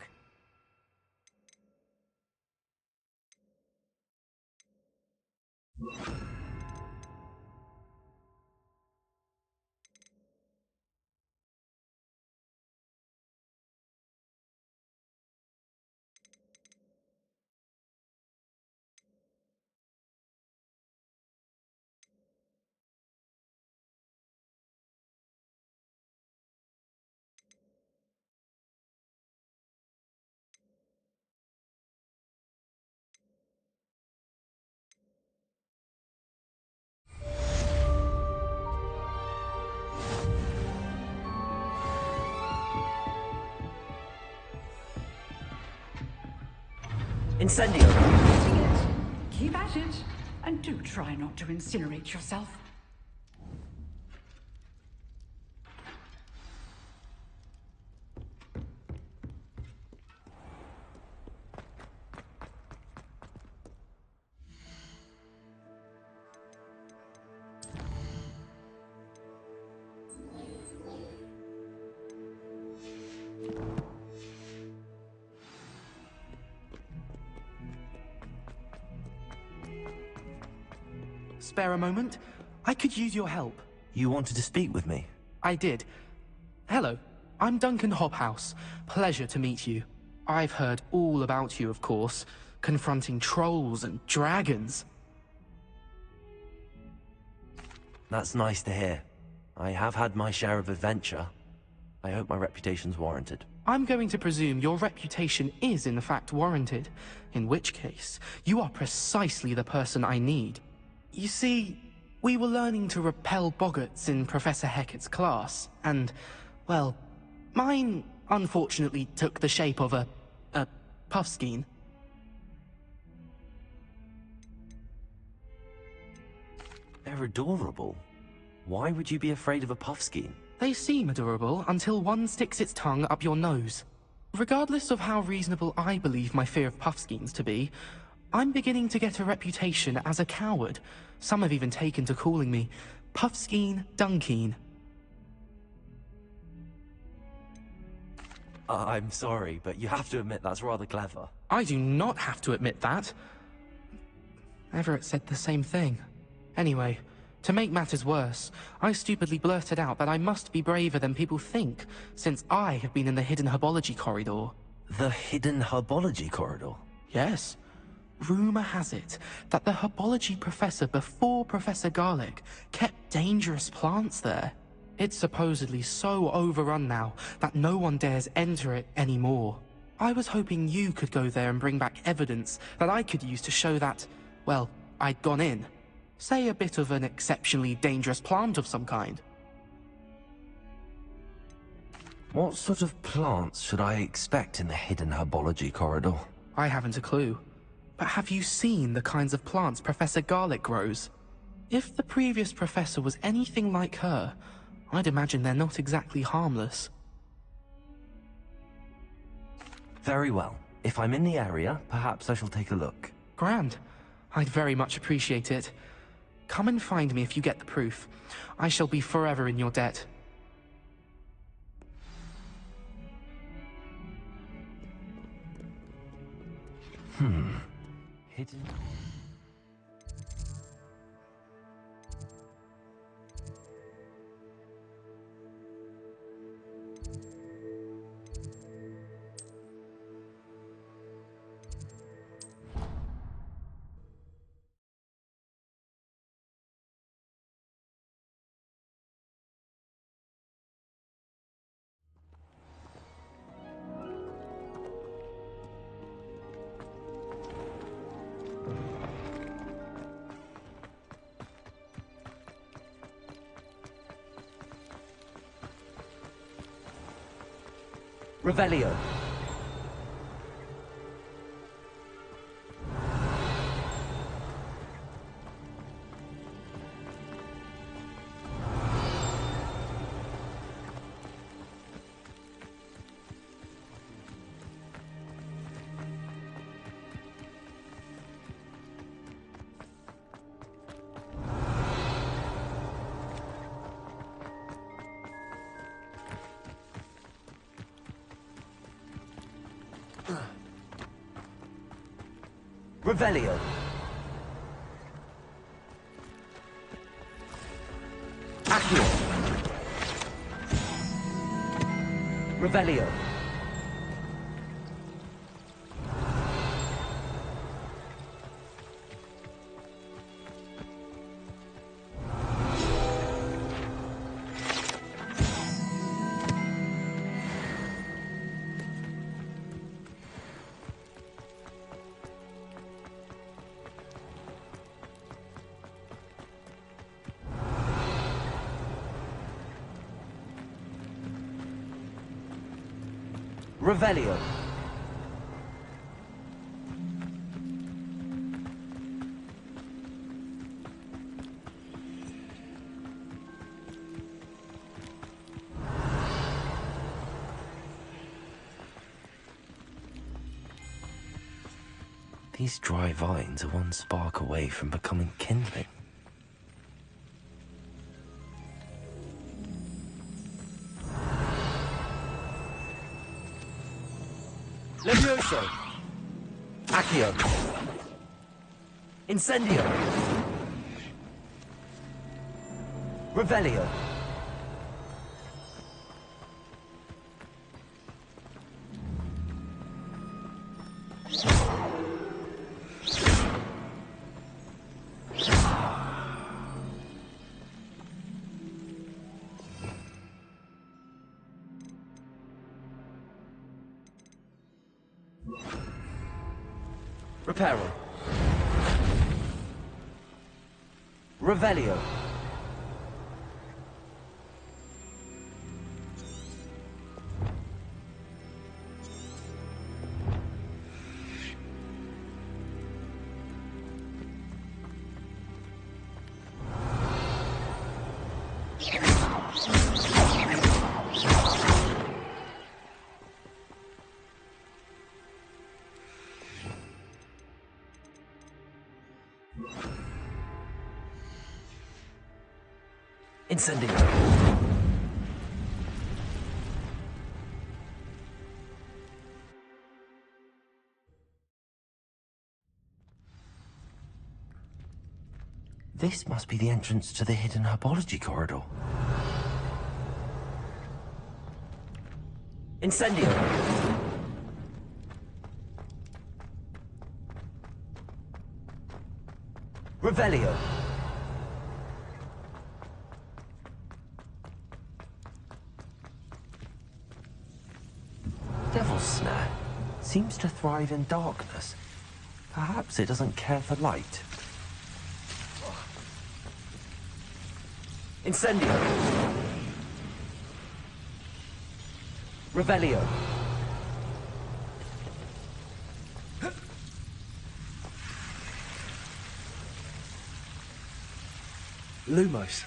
Incendio! Keep at it, and do try not to incinerate yourself. Spare a moment? I could use your help. You wanted to speak with me? I did. Hello, I'm Duncan Hobhouse. Pleasure to meet you. I've heard all about you, of course, confronting trolls and dragons. That's nice to hear. I have had my share of adventure. I hope my reputation's warranted. I'm going to presume your reputation is in fact warranted, in which case, you are precisely the person I need. You see, we were learning to repel boggarts in Professor Hecat's class, and, well, mine unfortunately took the shape of a puffskein. They're adorable. Why would you be afraid of a puffskein? They seem adorable until one sticks its tongue up your nose. Regardless of how reasonable I believe my fear of puffskeins to be, I'm beginning to get a reputation as a coward. Some have even taken to calling me Puffskein Dunkeen. I'm sorry, but you have to admit that's rather clever. I do not have to admit that. Everett said the same thing. Anyway, to make matters worse, I stupidly blurted out that I must be braver than people think, since I have been in the hidden herbology corridor. The hidden herbology corridor? Yes. Rumor has it that the herbology professor before Professor Garlic kept dangerous plants there. It's supposedly so overrun now that no one dares enter it anymore. I was hoping you could go there and bring back evidence that I could use to show that, well, I'd gone in. Say a bit of an exceptionally dangerous plant of some kind. What sort of plants should I expect in the hidden herbology corridor? I haven't a clue. But have you seen the kinds of plants Professor Garlic grows? If the previous professor was anything like her, I'd imagine they're not exactly harmless. Very well. If I'm in the area, perhaps I shall take a look. Grand. I'd very much appreciate it. Come and find me if you get the proof. I shall be forever in your debt. Hidden... Revelio. Revelio. Accio. Revelio. Revelio. These dry vines are one spark away from becoming kindling. Levioso! Accio! Incendio! Revelio! Reparo. Revelio. Incendio. This must be the entrance to the hidden herbology corridor. Incendio. Revelio. Devil's Snare seems to thrive in darkness. Perhaps it doesn't care for light. Incendio. Revelio. Lumos.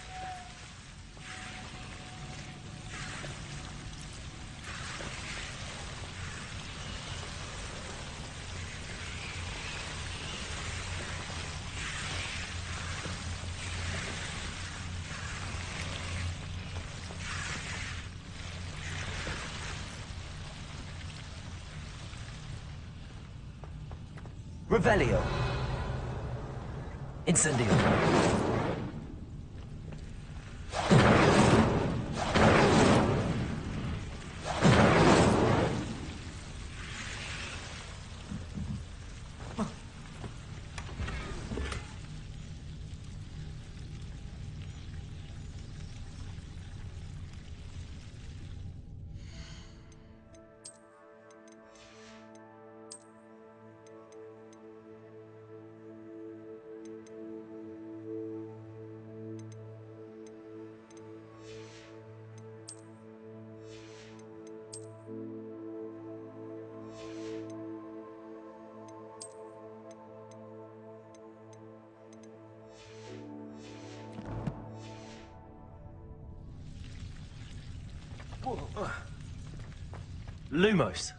Revelio. Incendio. Lumos.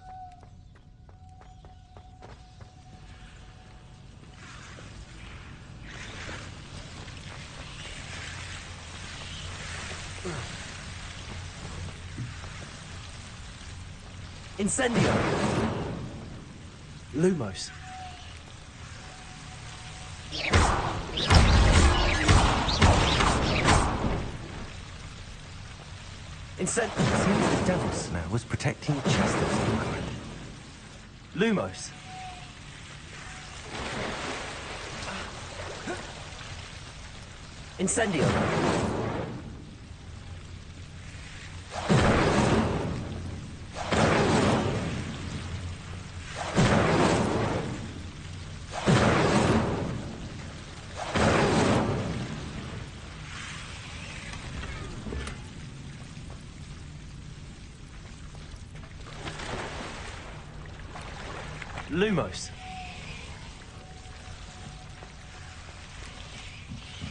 Incendio. Lumos. Seems the devil's snare was protecting a chest of some kind. Lumos. Incendio. Lumos.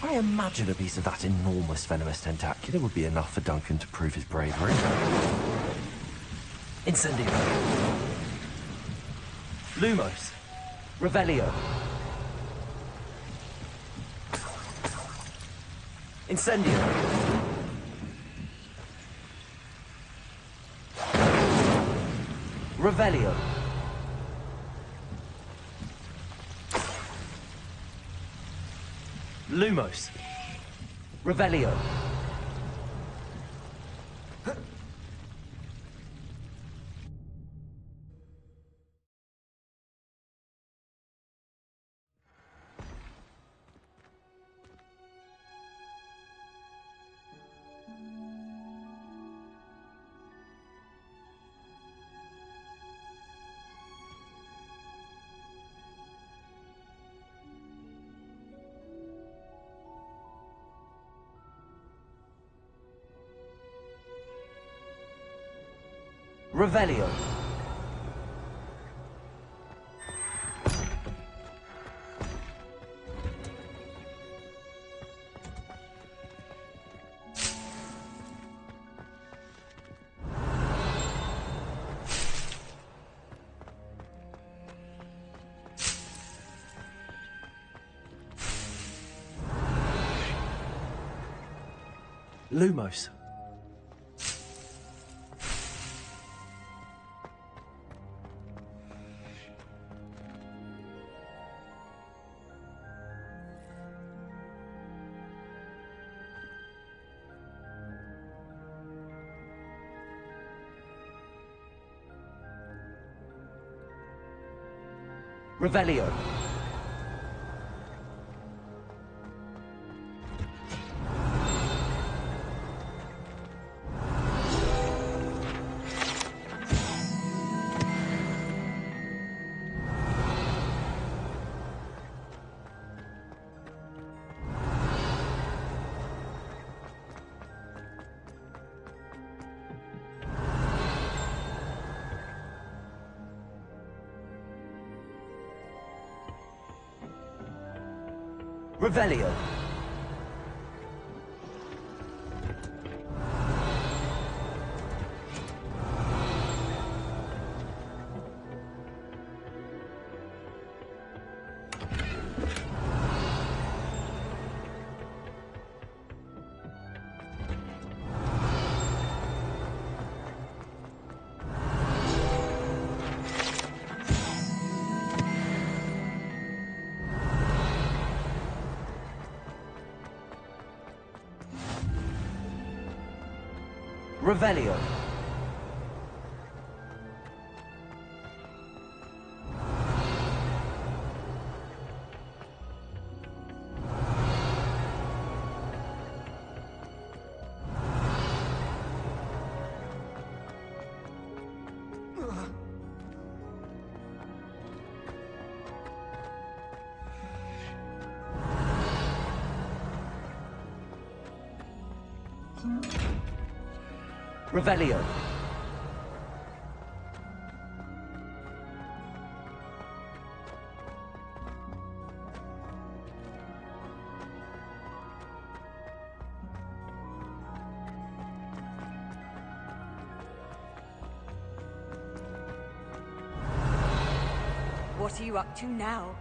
I imagine a piece of that enormous venomous tentacular would be enough for Duncan to prove his bravery. Incendio. Lumos. Revelio. Incendio. Revelio. Lumos. Revelio. Revelio. Lumos. Revelio. Revelio. Revelio. Revelio. What are you up to now?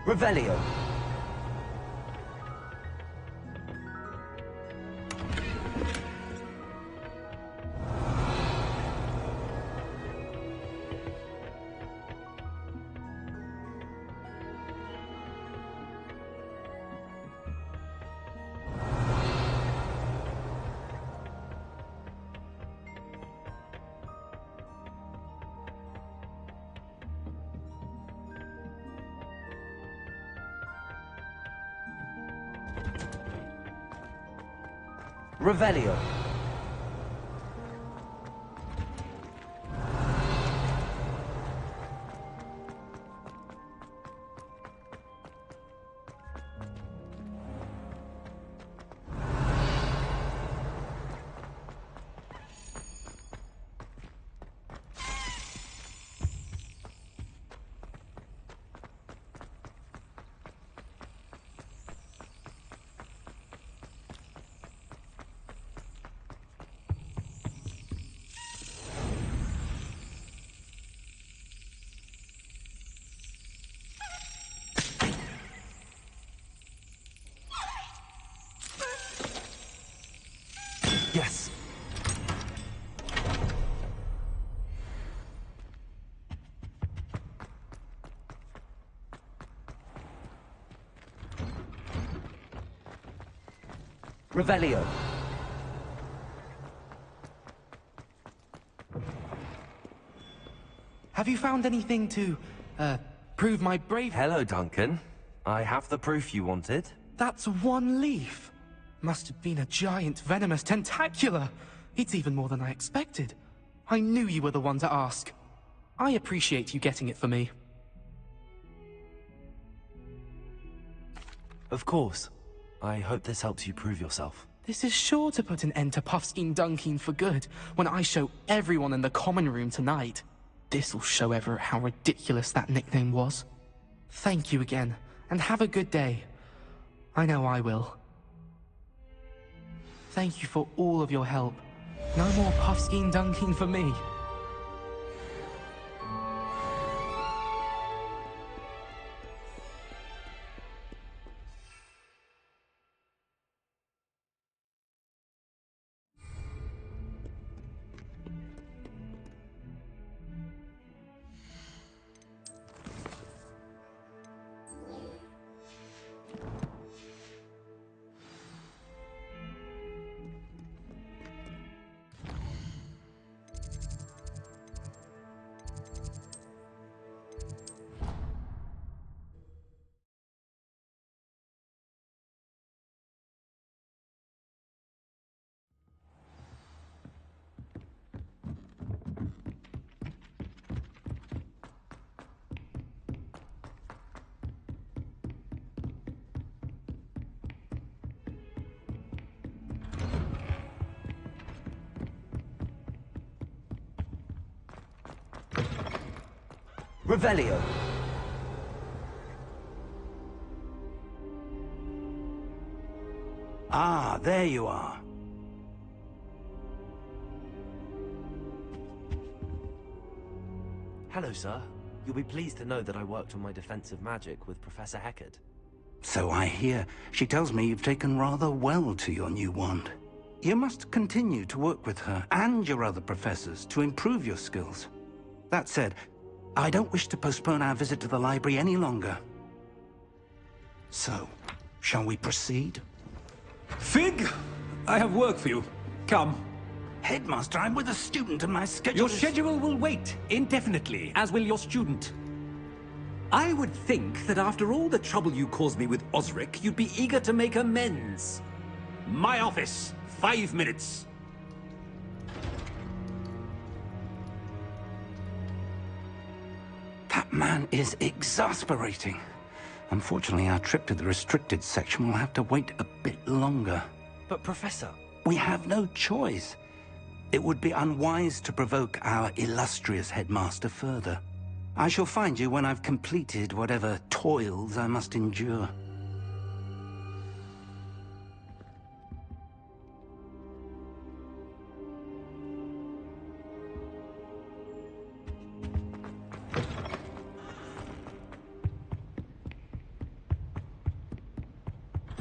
Revelio. Revelio. Yes. Revelio. Have you found anything to, prove my brave— Hello, Duncan. I have the proof you wanted. That's one leaf. Must have been a giant venomous tentacula. It's even more than I expected. I knew you were the one to ask. I appreciate you getting it for me. Of course. I hope this helps you prove yourself. This is sure to put an end to Puffskein Dunkeen for good when I show everyone in the common room tonight. This'll show Everett how ridiculous that nickname was. Thank you again, and have a good day. I know I will. Thank you for all of your help. No more Puffskein Dunkeen for me. Revelio. Ah, there you are. Hello, sir. You'll be pleased to know that I worked on my defensive magic with Professor Heckard. So I hear. She tells me you've taken rather well to your new wand. You must continue to work with her and your other professors to improve your skills. That said, I don't wish to postpone our visit to the library any longer. So, shall we proceed? Fig! I have work for you. Come. Headmaster, I'm with a student and my schedule Your schedule will wait indefinitely, as will your student. I would think that after all the trouble you caused me with Osric, you'd be eager to make amends. My office, 5 minutes. That man is exasperating. Unfortunately, our trip to the restricted section will have to wait a bit longer. But Professor... We have no choice. It would be unwise to provoke our illustrious headmaster further. I shall find you when I've completed whatever toils I must endure.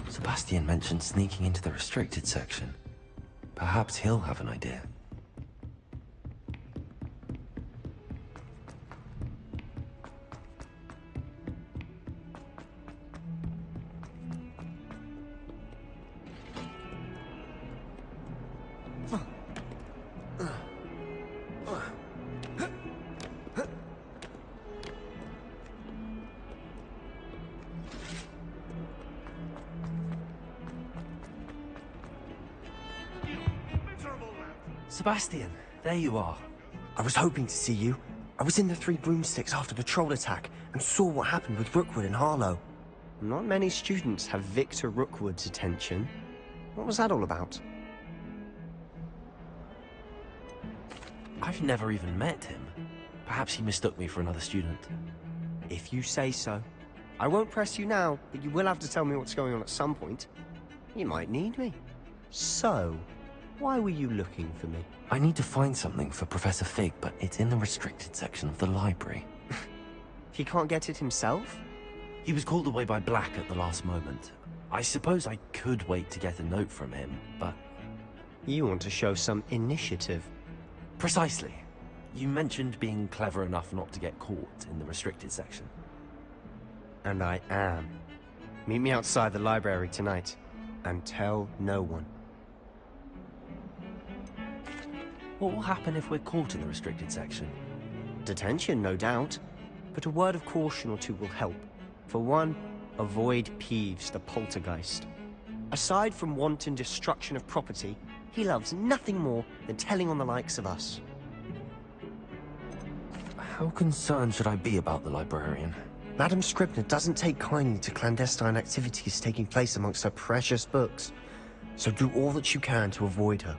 Sebastian mentioned sneaking into the restricted section. Perhaps he'll have an idea. Sebastian, there you are. I was hoping to see you. I was in the Three Broomsticks after the troll attack and saw what happened with Rookwood and Harlow. Not many students have Victor Rookwood's attention. What was that all about? I've never even met him. Perhaps he mistook me for another student. If you say so. I won't press you now, but you will have to tell me what's going on at some point. You might need me. So, why were you looking for me? I need to find something for Professor Fig, but it's in the restricted section of the library. He can't get it himself? He was called away by Black at the last moment. I suppose I could wait to get a note from him, but... You want to show some initiative. Precisely. You mentioned being clever enough not to get caught in the restricted section. And I am. Meet me outside the library tonight, and tell no one. What will happen if we're caught in the restricted section? Detention, no doubt. But a word of caution or two will help. For one, avoid Peeves, the poltergeist. Aside from wanton destruction of property, he loves nothing more than telling on the likes of us. How concerned should I be about the librarian? Madame Scribner doesn't take kindly to clandestine activities taking place amongst her precious books. So do all that you can to avoid her.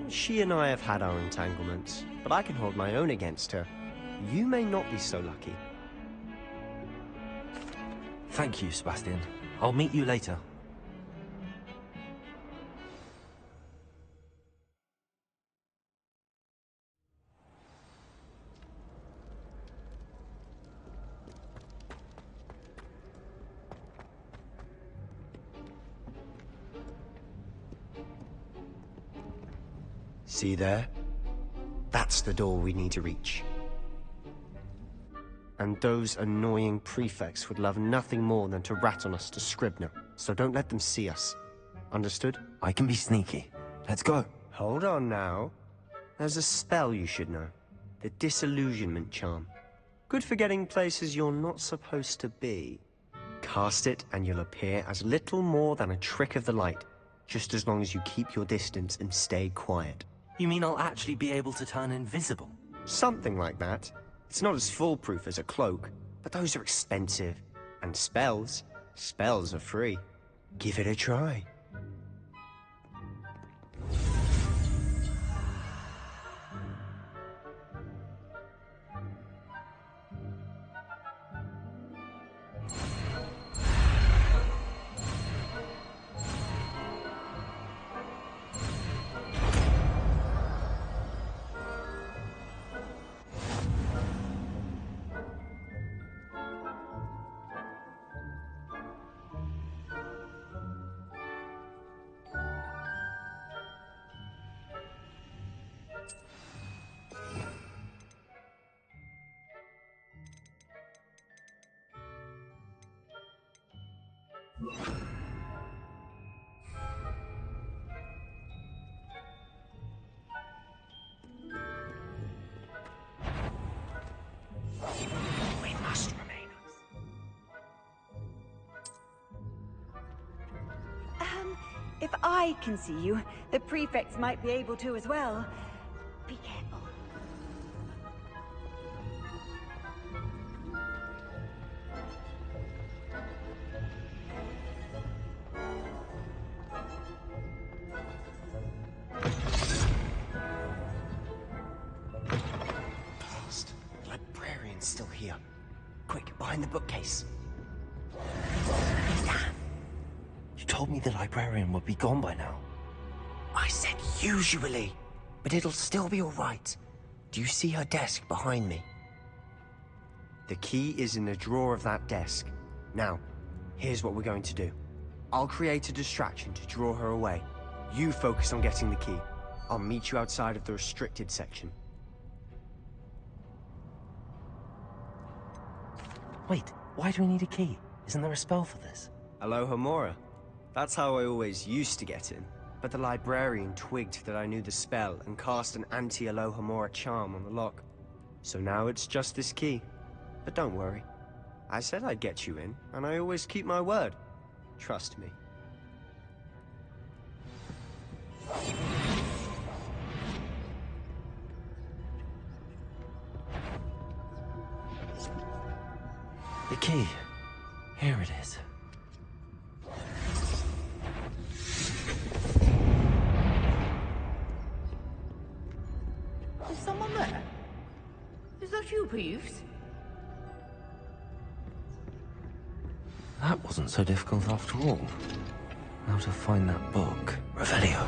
She and I have had our entanglements, but I can hold my own against her. You may not be so lucky. Thank you, Sebastian. I'll meet you later. See there? That's the door we need to reach. And those annoying prefects would love nothing more than to rat on us to Scribner, so don't let them see us. Understood? I can be sneaky. Let's go. Hold on now. There's a spell you should know. The Disillusionment Charm. Good for getting places you're not supposed to be. Cast it and you'll appear as little more than a trick of the light, just as long as you keep your distance and stay quiet. You mean I'll actually be able to turn invisible? Something like that. It's not as foolproof as a cloak, but those are expensive. And spells are free. Give it a try. If I can see you, the prefects might be able to as well. Be careful. Blast. The librarian's still here. Quick, behind the bookcase. You told me the librarian would be gone by now. I said usually, but it'll still be all right. Do you see her desk behind me? The key is in the drawer of that desk. Now, here's what we're going to do. I'll create a distraction to draw her away. You focus on getting the key. I'll meet you outside of the restricted section. Wait, why do we need a key? Isn't there a spell for this? Alohomora. That's how I always used to get in. But the librarian twigged that I knew the spell and cast an anti-Alohomora charm on the lock. So now it's just this key. But don't worry. I said I'd get you in, and I always keep my word. Trust me. The key. Here it is. Is someone there? Is that you, Peeves? That wasn't so difficult after all. Now to find that book. Revelio.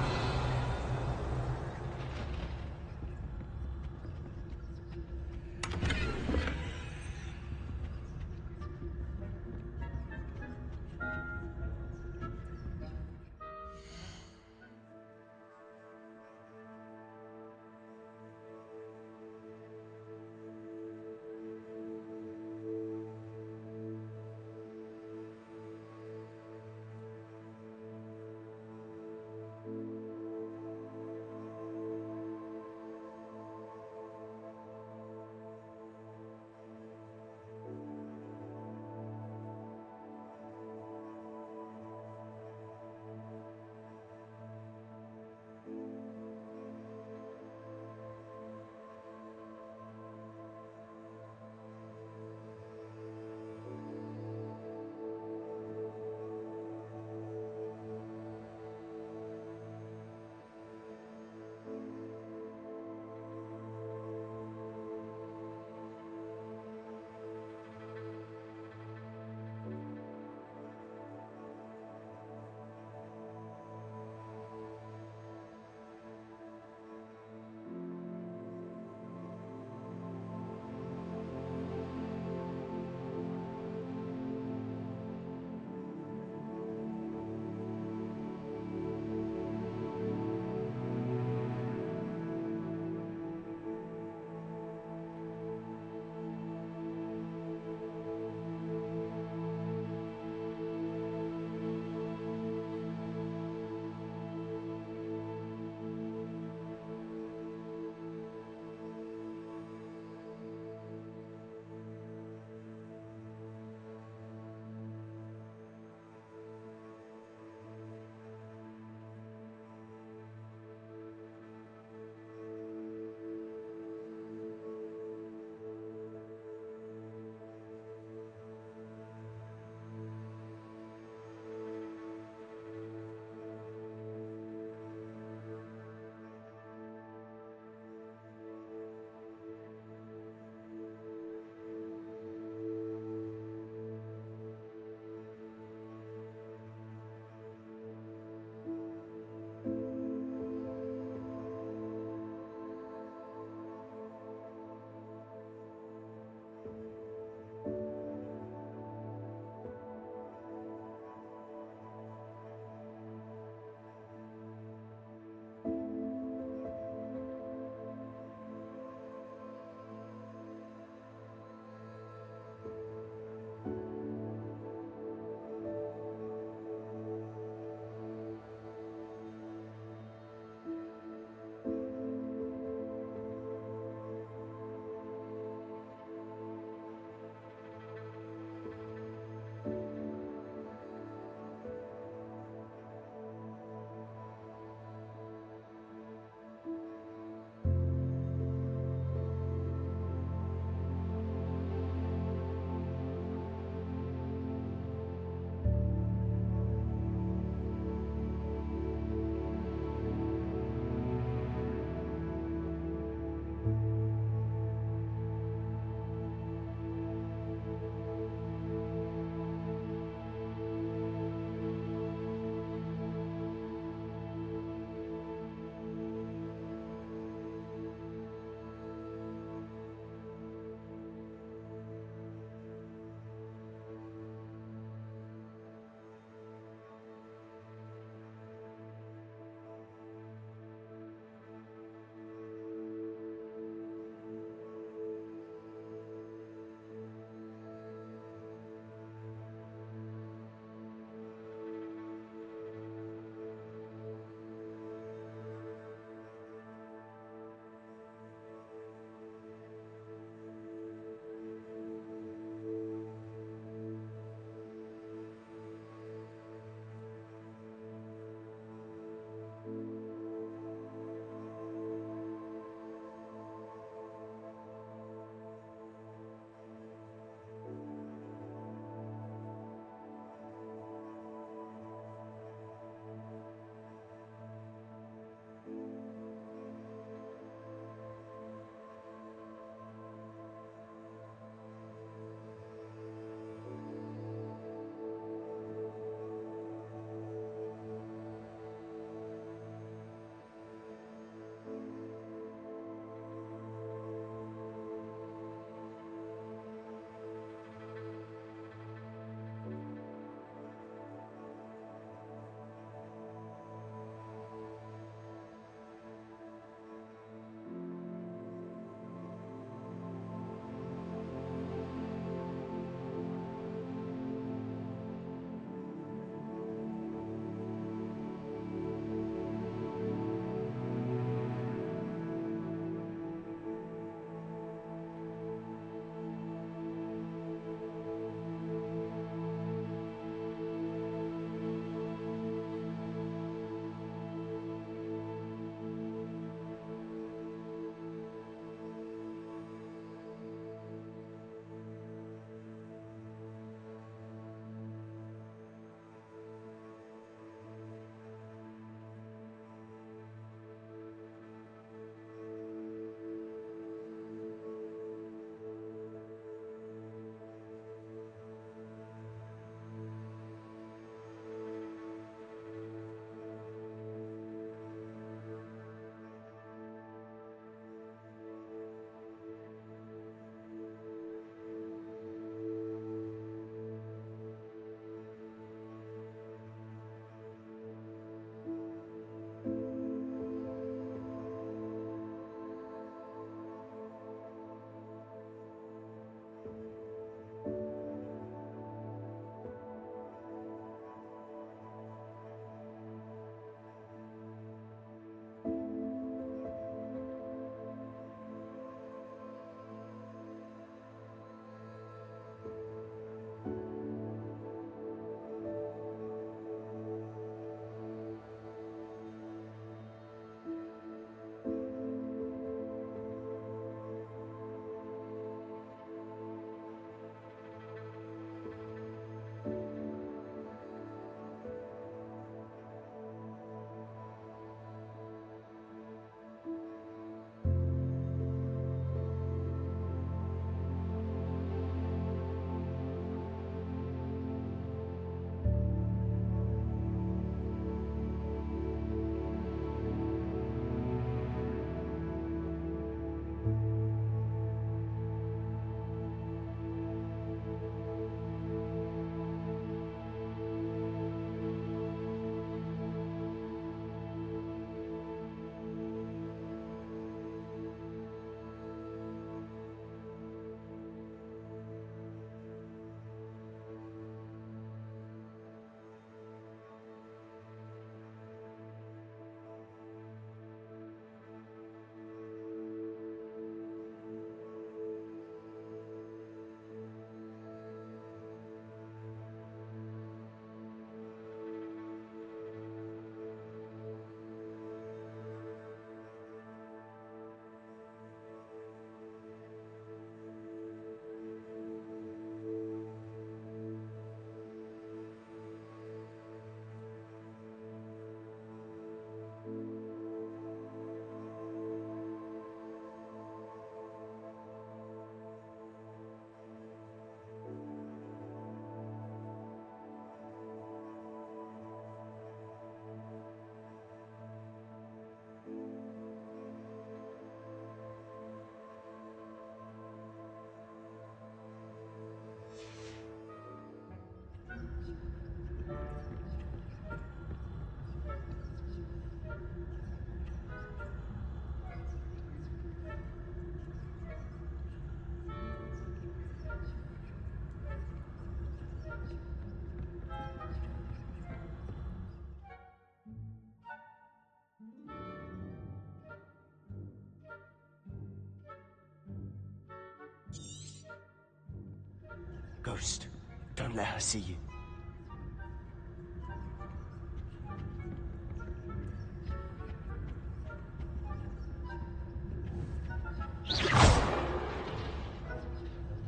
Don't let her see you.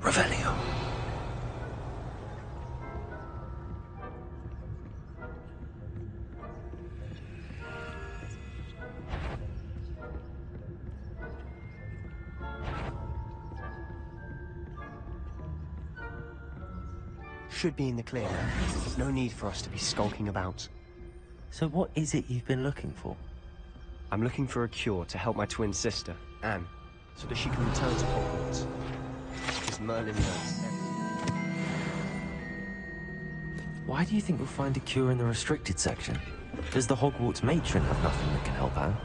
Revelio. Should be in the clear now. No need for us to be skulking about. So what is it you've been looking for? I'm looking for a cure to help my twin sister, Anne, so that she can return to Hogwarts. Because Merlin knows everything. Why do you think we'll find a cure in the restricted section? Does the Hogwarts matron have nothing that can help Anne?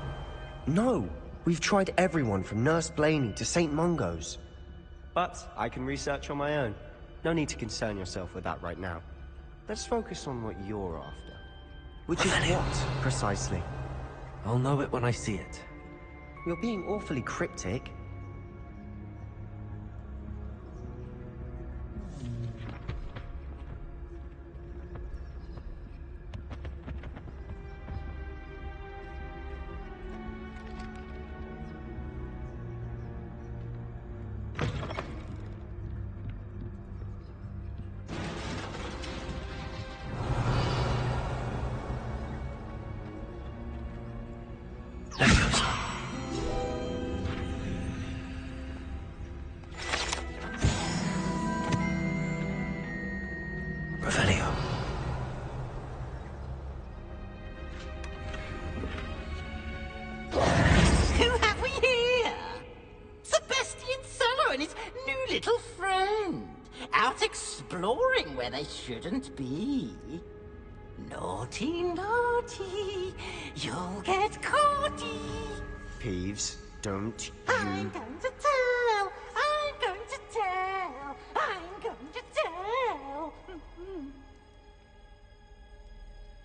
No! We've tried everyone from Nurse Blaney to St. Mungo's. But I can research on my own. No need to concern yourself with that right now. Let's focus on what you're after. Which is what, precisely? I'll know it when I see it. You're being awfully cryptic. Revelio. Who have we here? Sebastian Cello and his new little friend. Out exploring where they shouldn't be. Naughty, naughty. You'll get caughty. Peeves, don't I'm going to tell. I'm going to tell. I'm going to tell.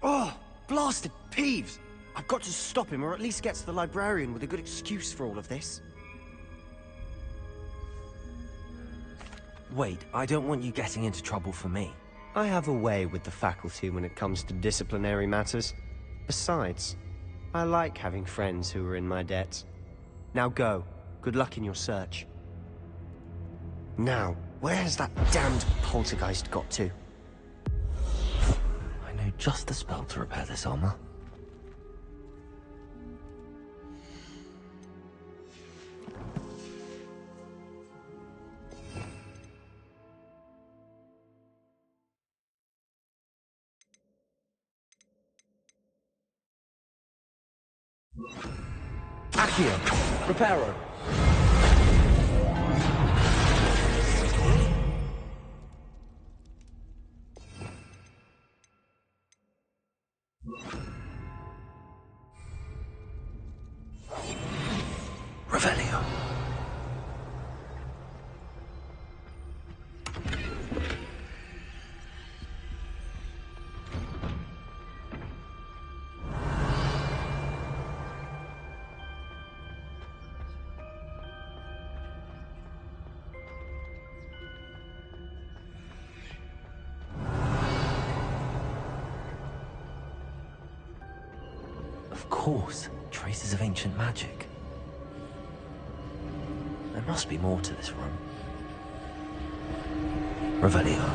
Oh, blasted Peeves! I've got to stop him, or at least get to the librarian with a good excuse for all of this. Wait, I don't want you getting into trouble for me. I have a way with the faculty when it comes to disciplinary matters. Besides, I like having friends who are in my debt. Now go. Good luck in your search. Now, where has that damned poltergeist got to? I know just the spell to repair this armor. Accio, Reparo. Revelio. Of course, traces of ancient magic. There must be more to this room. Revelio.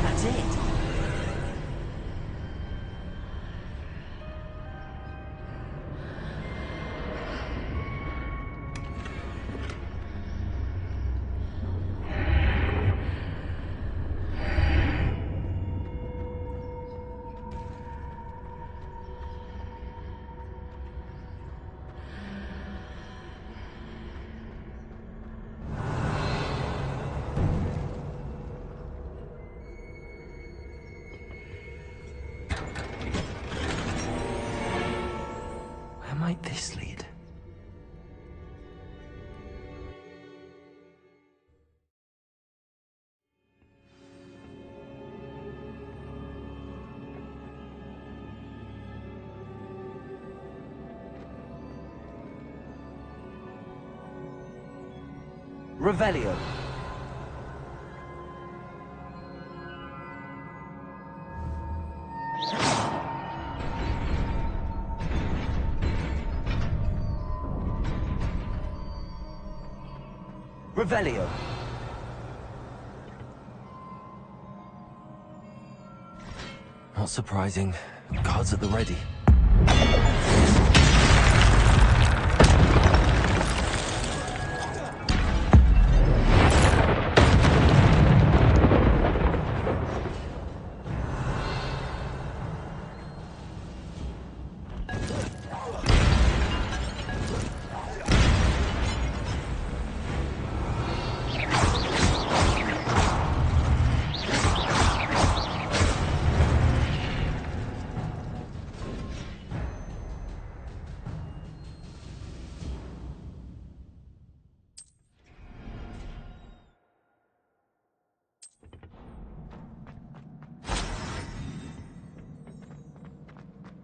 That's it. Where might this lead? Revelio. Revelio. Not surprising. Guards at the ready.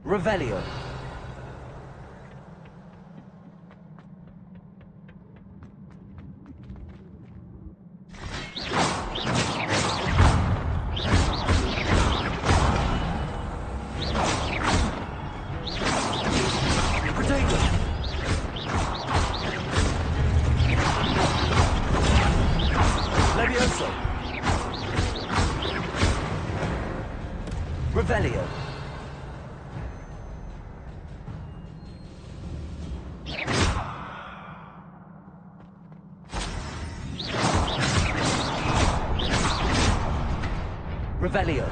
Revelio. Levioso. Revelio. Revelio.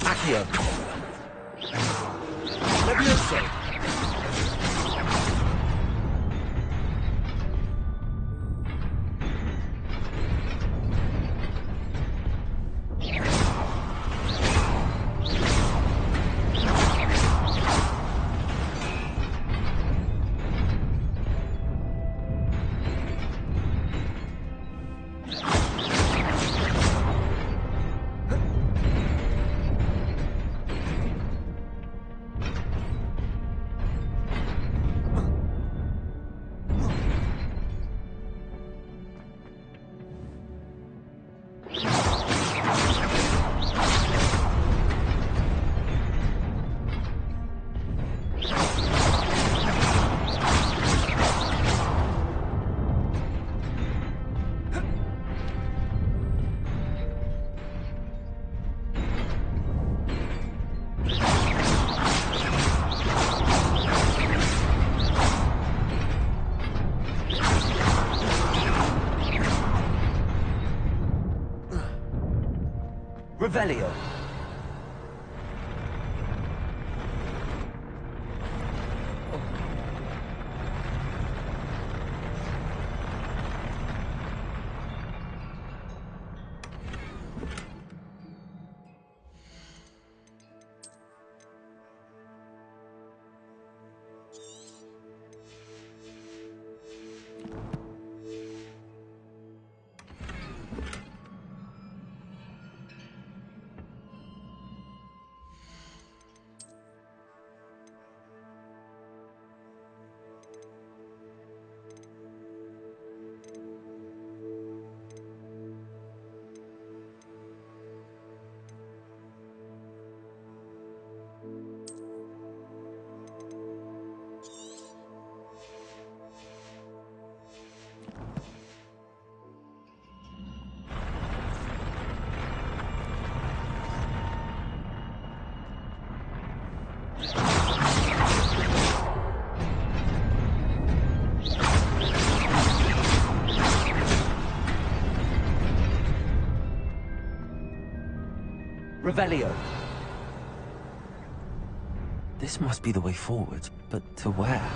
Accio. Levioso. Revelio. Revelio. This must be the way forward, but to where?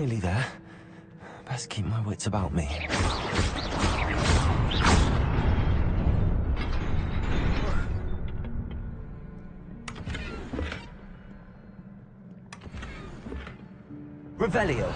nearly there. Best keep my wits about me. Revelio.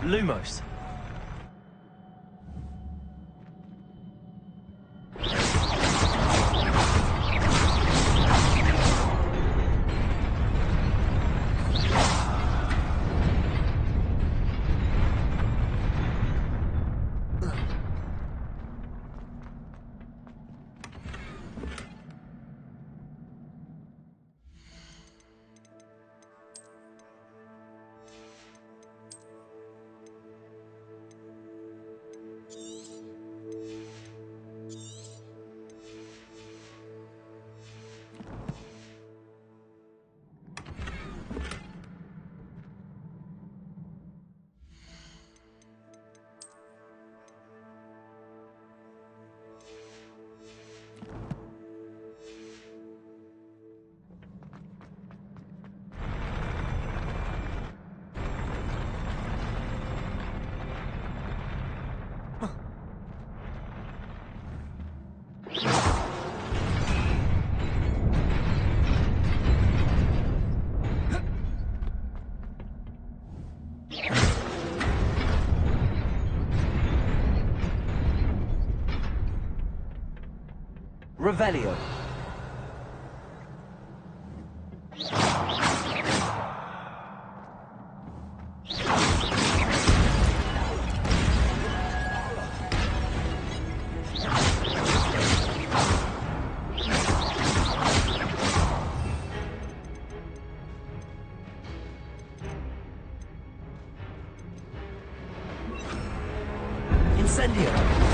Lumos. Revelio. Incendio.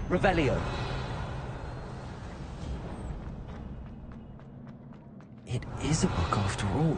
Revelio. It is a book after all.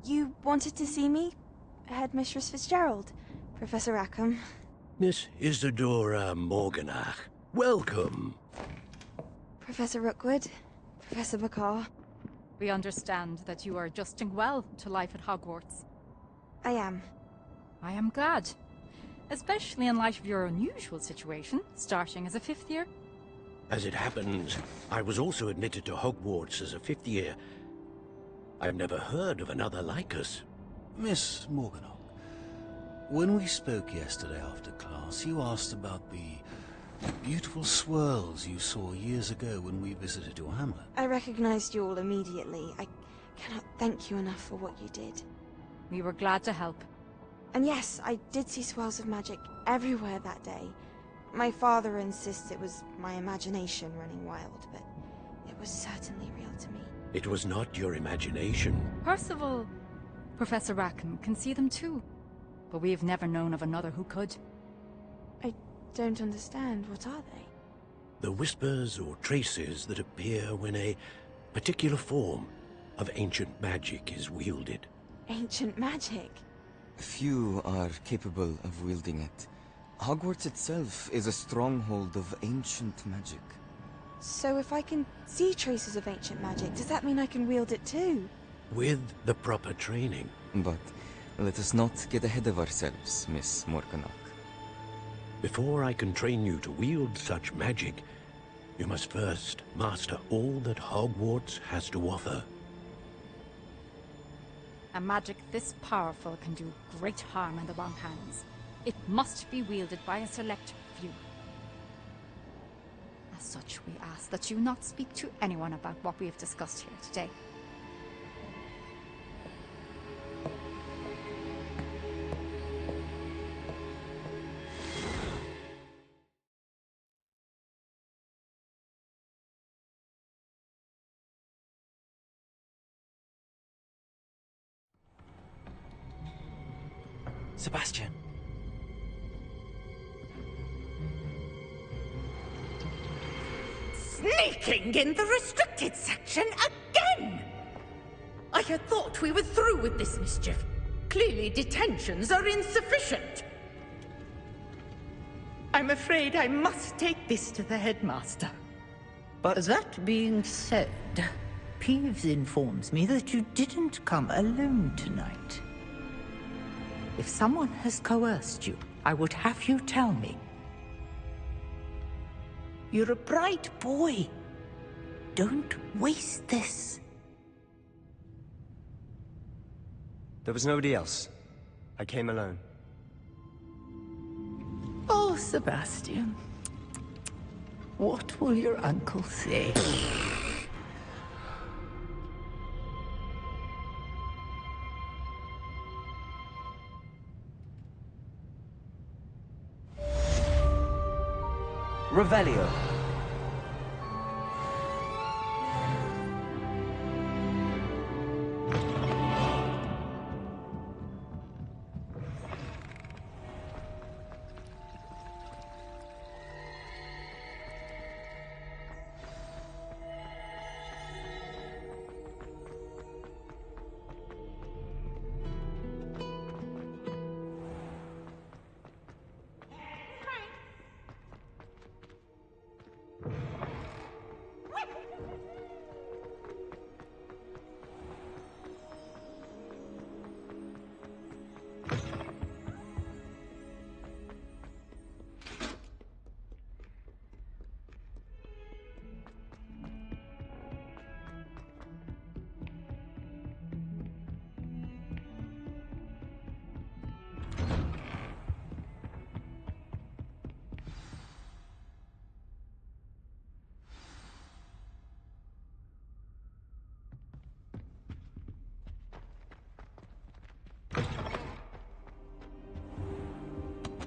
You wanted to see me? Headmistress Fitzgerald, Professor Rackham. Miss Isadora Morganach, welcome. Professor Rookwood, Professor McCaw. We understand that you are adjusting well to life at Hogwarts. I am. I am glad. Especially in light of your unusual situation, starting as a 5th year. As it happens, I was also admitted to Hogwarts as a 5th year. I've never heard of another like us. Miss Morganach, when we spoke yesterday after class, you asked about the beautiful swirls you saw years ago when we visited your hamlet. I recognized you all immediately. I cannot thank you enough for what you did. We were glad to help. And yes, I did see swirls of magic everywhere that day. My father insists it was my imagination running wild, but it was certainly real to me. It was not your imagination. Percival, Professor Rackham can see them too. But we have never known of another who could. I don't understand. What are they? The whispers or traces that appear when a particular form of ancient magic is wielded. Ancient magic? Few are capable of wielding it. Hogwarts itself is a stronghold of ancient magic. So if I can see traces of ancient magic, does that mean I can wield it too? With the proper training. But let us not get ahead of ourselves, Miss Morganach. Before I can train you to wield such magic, you must first master all that Hogwarts has to offer. A magic this powerful can do great harm in the wrong hands. It must be wielded by a select few. As such, we ask that you not speak to anyone about what we have discussed here today. Sebastian. Sneaking in the restricted section again! I had thought we were through with this mischief. Clearly detentions are insufficient. I'm afraid I must take this to the headmaster. But that being said, Peeves informs me that you didn't come alone tonight. If someone has coerced you, I would have you tell me. You're a bright boy. Don't waste this. There was nobody else. I came alone. Oh, Sebastian. What will your uncle say? Revelio.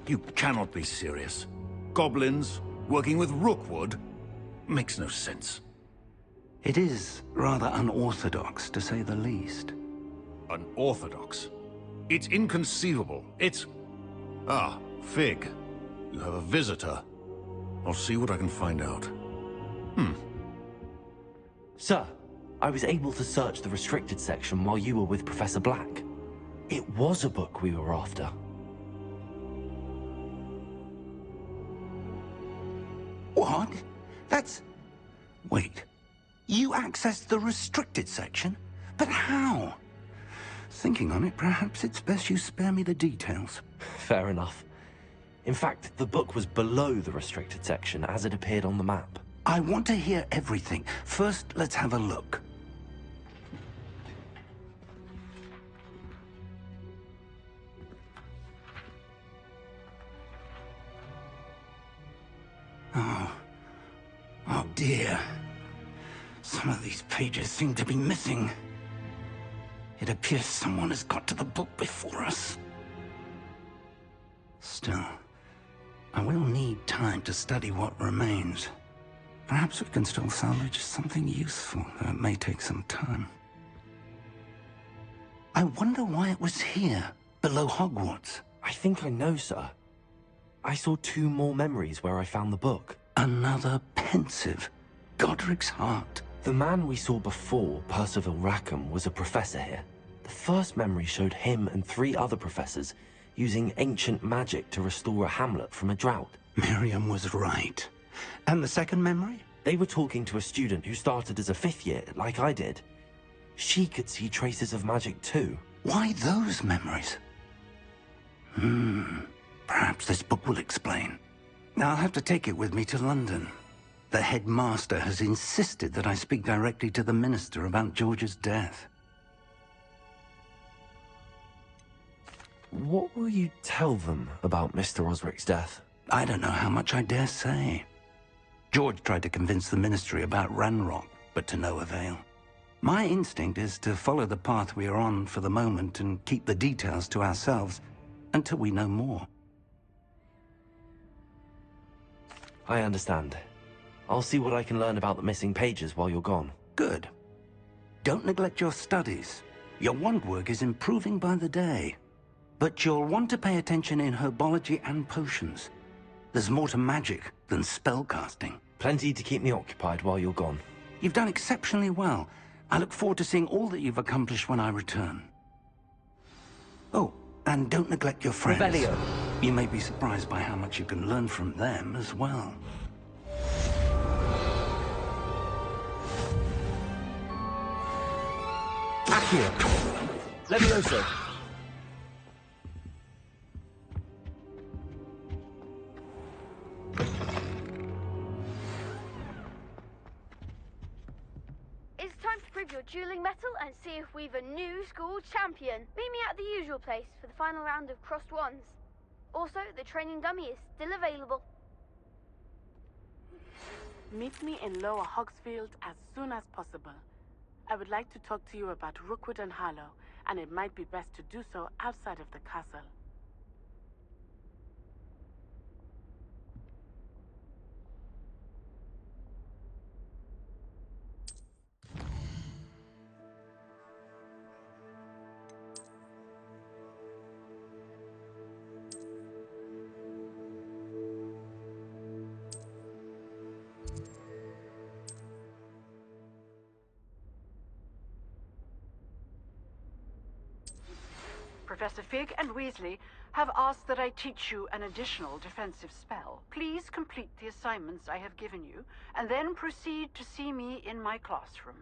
You cannot be serious. Goblins working with Rookwood makes no sense. It is rather unorthodox, to say the least. Unorthodox? It's inconceivable. It's... Ah, Fig. You have a visitor. I'll see what I can find out. Sir, I was able to search the restricted section while you were with Professor Black. It was a book we were after. What? That's... Wait. You accessed the restricted section? But how? Thinking on it, perhaps it's best you spare me the details. Fair enough. In fact, the book was below the restricted section as it appeared on the map. I want to hear everything. First, let's have a look. Oh dear. Some of these pages seem to be missing. It appears someone has got to the book before us. Still, I will need time to study what remains. Perhaps we can still salvage something useful, though it may take some time. I wonder why it was here, below Hogwarts. I think I know, sir. I saw 2 more memories where I found the book. Another pensive. Godric's heart. The man we saw before, Percival Rackham, was a professor here. The first memory showed him and 3 other professors using ancient magic to restore a hamlet from a drought. Miriam was right. And the second memory? They were talking to a student who started as a 5th year, like I did. She could see traces of magic too. Why those memories? Perhaps this book will explain. I'll have to take it with me to London. The headmaster has insisted that I speak directly to the minister about George's death. What will you tell them about Mr. Osric's death? I don't know how much I dare say. George tried to convince the ministry about Ranrock, but to no avail. My instinct is to follow the path we are on for the moment and keep the details to ourselves until we know more. I understand. I'll see what I can learn about the missing pages while you're gone. Good. Don't neglect your studies. Your wand work is improving by the day. But you'll want to pay attention in herbology and potions. There's more to magic than spellcasting. Plenty to keep me occupied while you're gone. You've done exceptionally well. I look forward to seeing all that you've accomplished when I return. Oh, and don't neglect your friends. Rebellion. You may be surprised by how much you can learn from them as well. Accio! Levioso! It's time to prove your dueling mettle and see if we've a new school champion. Meet me at the usual place for the final round of crossed wands. Also, the training dummy is still available. Meet me in Lower Hogsfield as soon as possible. I would like to talk to you about Rookwood and Harlow, and it might be best to do so outside of the castle. Professor Fig and Weasley have asked that I teach you an additional defensive spell. Please complete the assignments I have given you, and then proceed to see me in my classroom.